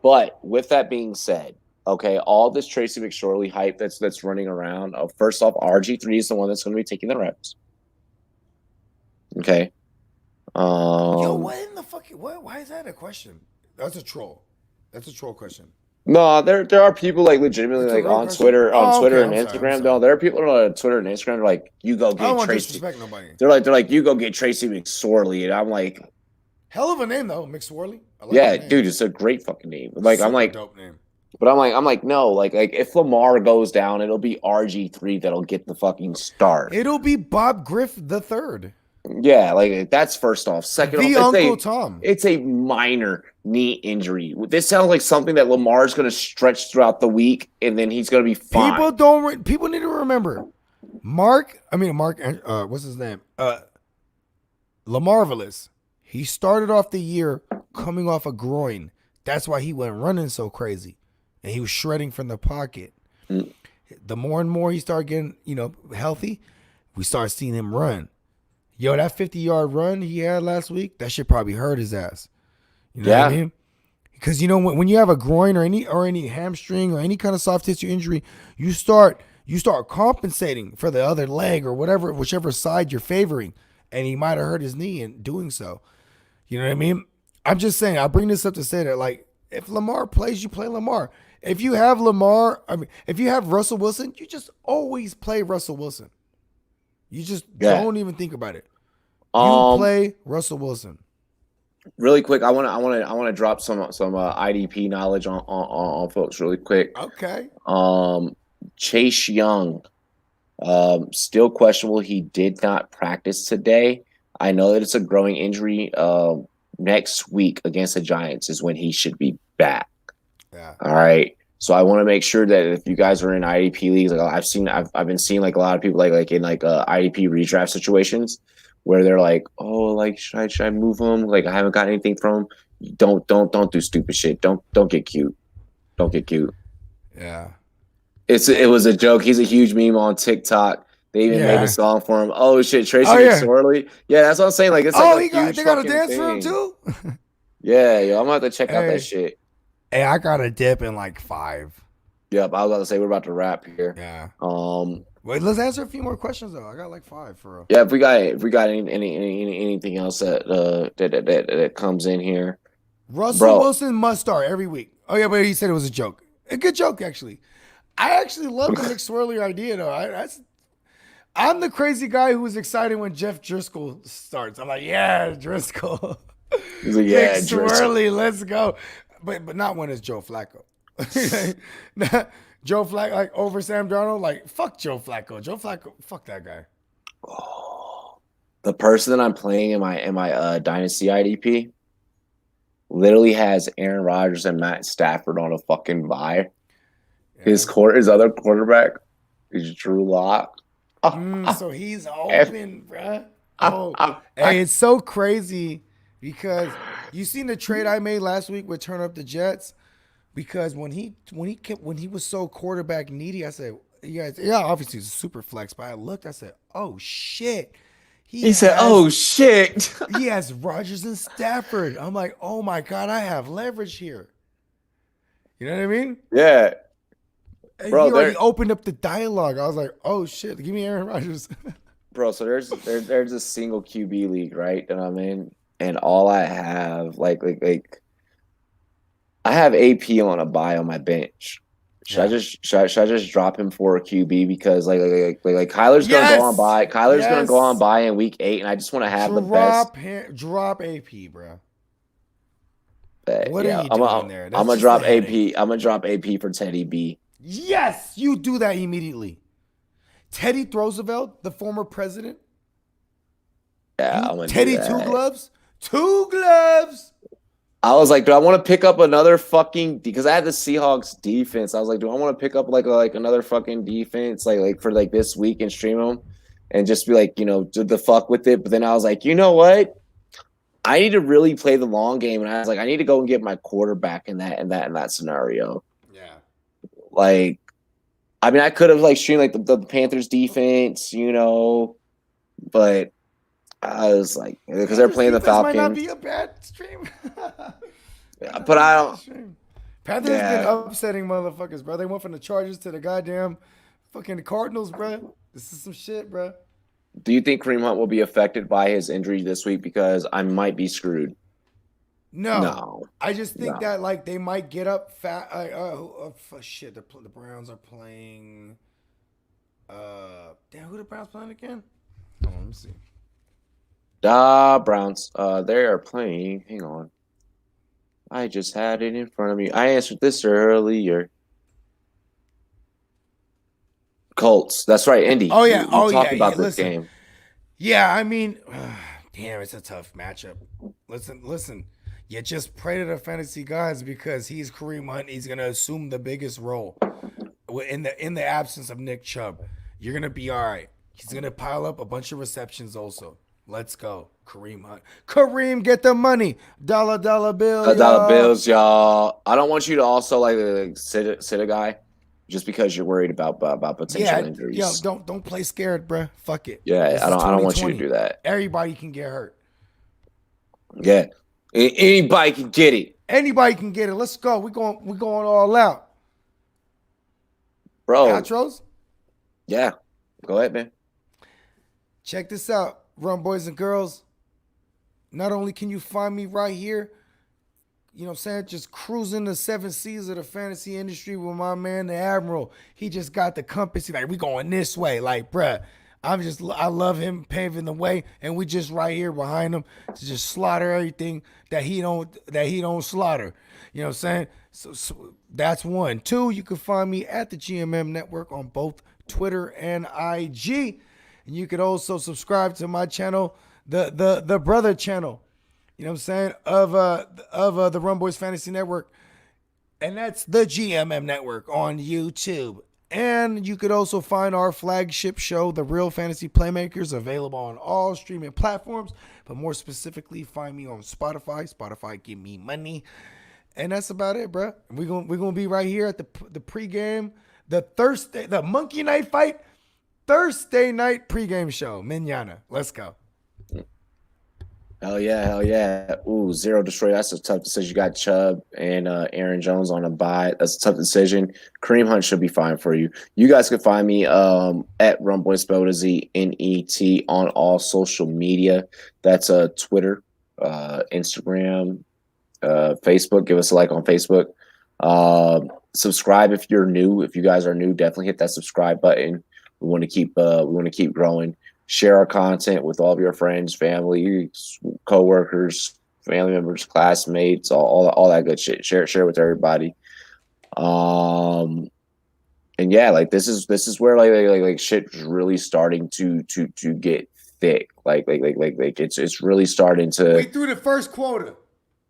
But with that being said, okay, all this Tracy McSorley hype that's running around. First off, RG3 is the one that's going to be taking the reps. Okay. Yo, what in the fuck? Why is that a question? That's a troll. That's a troll question. No, there are people like legitimately like on Twitter, Twitter and Instagram. No, there are people on Twitter and Instagram. They're like, you go get Tracy. I don't want to disrespect nobody. They're like, you go get Tracy McSorley, and I'm like, hell of a name though, McSorley. Yeah, dude, it's a great fucking name. Like, I'm like, dope name. But I'm like, no, like if Lamar goes down, it'll be RG3 that'll get the fucking start. It'll be Bob Griff the third, Yeah, like that's first off. Second off, the Uncle Tom. it's a minor knee injury. This sounds like something that Lamar's going to stretch throughout the week, and then he's going to be fine. People need to remember, Mark. What's his name? LaMarvelous. He started off the year coming off a groin. That's why he went running so crazy, and he was shredding from the pocket. Mm. The more and more he started getting, healthy, we started seeing him run. Yo, that 50-yard run he had last week, that shit probably hurt his ass. You know what I mean? Because when you have a groin or any hamstring or any kind of soft tissue injury, you start compensating for the other leg or whichever side you're favoring, and he might have hurt his knee in doing so. You know what I mean? I'm just saying. I bring this up to say that, like, if Lamar plays, you play Lamar. If you have if you have Russell Wilson, you just always play Russell Wilson. You just don't even think about it. You play Russell Wilson. Really quick, I want to drop some IDP knowledge on folks really quick. Okay. Chase Young, still questionable. He did not practice today. I know that it's a growing injury. Next week against the Giants is when he should be back. Yeah. All right. So I want to make sure that if you guys are in IDP leagues, like I've been seeing like a lot of people like in IDP redraft situations where they're like, oh, like should I move him? Like I haven't got anything from him. Don't do stupid shit. Don't get cute. Don't get cute. Yeah. It was a joke. He's a huge meme on TikTok. They even made a song for him. Oh shit, Tracy McSorley. Yeah, that's what I'm saying. Like it's they got a dance for him too. Yeah, yo, I'm gonna have to check out that shit. Hey, I got a dip in like 5. Yep, I was about to say we're about to wrap here. Yeah. Wait, let's answer a few more questions though. I got like 5 for real. Yeah, if we got anything else that comes in here. Russell Wilson must start every week. Oh yeah, but he said it was a joke. A good joke actually. I actually love the McSorley idea though. I'm the crazy guy who was excited when Jeff Driscoll starts. I'm like, yeah, Driscoll. He's like, yeah, McSorley, let's go. But not when it's Joe Flacco. Joe Flacco, like over Sam Darnold, like fuck Joe Flacco. Joe Flacco, fuck that guy. Oh, the person that I'm playing in my Dynasty IDP literally has Aaron Rodgers and Matt Stafford on a fucking bye. Yeah. His other quarterback is Drew Lock. So he's open, bruh. Hey, it's so crazy because you seen the trade I made last week with Turn Up the Jets. Because when he was so quarterback needy, I said, obviously he's a super flex. But I looked, I said, oh shit. He said, oh shit. He has Rodgers and Stafford. I'm like, oh my God, I have leverage here. You know what I mean? Yeah. Bro, he already opened up the dialogue. I was like, oh shit, give me Aaron Rodgers. Bro, so there's a single QB league, right, that I'm in, and all I have like I have AP on a buy on my bench. Should I just drop him for a QB because like Kyler's gonna go on buy. Kyler's gonna go on buy in week 8, and I just want to have the best. Drop AP, bro. What are you doing there? I'm gonna drop AP. I'm gonna drop AP for Teddy B. Yes, you do that immediately. Teddy Roosevelt, the former president. Yeah, I'm gonna Teddy do that. Two gloves. I was like, do I want to pick up another fucking because I had the Seahawks defense. I was like, do I want to pick up like another fucking defense like for like this week and stream them and just be like, do the fuck with it. But then I was like, you know what? I need to really play the long game, and I was like, I need to go and get my quarterback in that scenario. Yeah. Like, I mean, I could have like streamed like the Panthers defense, but I was like, because they're playing the Falcons. Might not be a bad stream. But I don't. Panthers been upsetting motherfuckers, bro. They went from the Chargers to the goddamn fucking Cardinals, bro. This is some shit, bro. Do you think Kareem Hunt will be affected by his injury this week? Because I might be screwed. No. I just think that like they might get up fat. Shit, the Browns are playing. Damn, who the Browns playing again? Hold on, let me see. Browns. They are playing. Hang on. I just had it in front of me. I answered this earlier. Colts. That's right, Indy. Oh yeah, You oh talked yeah, yeah. about this Listen, game. yeah. I mean, damn, it's a tough matchup. Listen. You just pray to the fantasy guys because he's Kareem Hunt. He's gonna assume the biggest role in the absence of Nick Chubb. You're gonna be all right. He's gonna pile up a bunch of receptions also. Let's go, Kareem Hunt. Kareem, get the money. Dollar bill, Dollar y'all. bills, y'all. I don't want you to also like sit a guy just because you're worried about potential Yeah, yo, injuries. don't play scared, bruh. Fuck it. Yeah, This is I don't want you to 2020. do that. Everybody can get hurt. Yeah, anybody can get it, Anybody can get it. Let's go. We going all out. bro. Outros. Yeah, go ahead, man. Check this out, Run Boys and Girls. Not only can you find me right here, you know what I'm saying, just cruising the 7 seas of the fantasy industry with my man, the Admiral. He just got the compass. He's like, we going this way. Like, bruh, I love him paving the way, and we just right here behind him to just slaughter everything that he don't slaughter. You know what I'm saying? So that's one. Two, you can find me at the GMM Network on both Twitter and IG. And you could also subscribe to my channel, the brother channel, you know what I'm saying, of the Rumboyz Fantasy Network. And that's the GMM Network on YouTube. And you could also find our flagship show, The Real Fantasy Playmakers, available on all streaming platforms. But more specifically, find me on Spotify. Spotify, give me money. And that's about it, bro. We're gonna be right here at the pregame, the Monkey Night Fight Thursday night pregame show. Minyana. Let's go. Hell yeah, hell yeah. Ooh, zero destroy. That's a tough decision. You got Chubb and Aaron Jones on a bye. That's a tough decision. Kareem Hunt should be fine for you. You guys can find me at Rumboy spelled as ZNET on all social media. That's Twitter, Instagram, Facebook. Give us a like on Facebook. Subscribe if you're new. If you guys are new, definitely hit that subscribe button. We want to keep growing. Share our content with all of your friends, family, coworkers, family members, classmates, all that good shit. Share with everybody. And yeah, like this is where like shit's really starting to get thick. Like it's really starting to. We threw the first quota.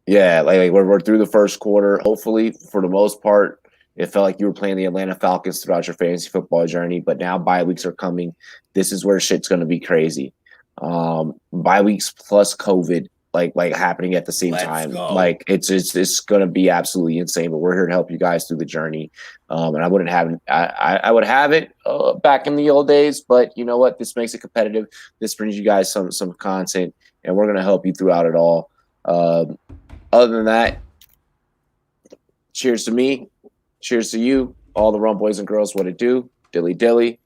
Yeah, like we're through the first quarter. Hopefully, for the most part, it felt like you were playing the Atlanta Falcons throughout your fantasy football journey. But now bye weeks are coming. This is where shit's going to be crazy. Bye weeks plus COVID, like happening at the same time. Go. Like it's going to be absolutely insane. But we're here to help you guys through the journey. And I wouldn't have I would have it back in the old days, but you know what? This makes it competitive. This brings you guys some content, and we're going to help you throughout it all. Other than that, cheers to me. Cheers to you, all the Rum Boys and Girls. What it do? Dilly dilly.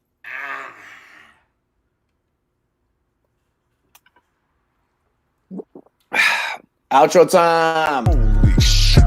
Outro time. Holy shit.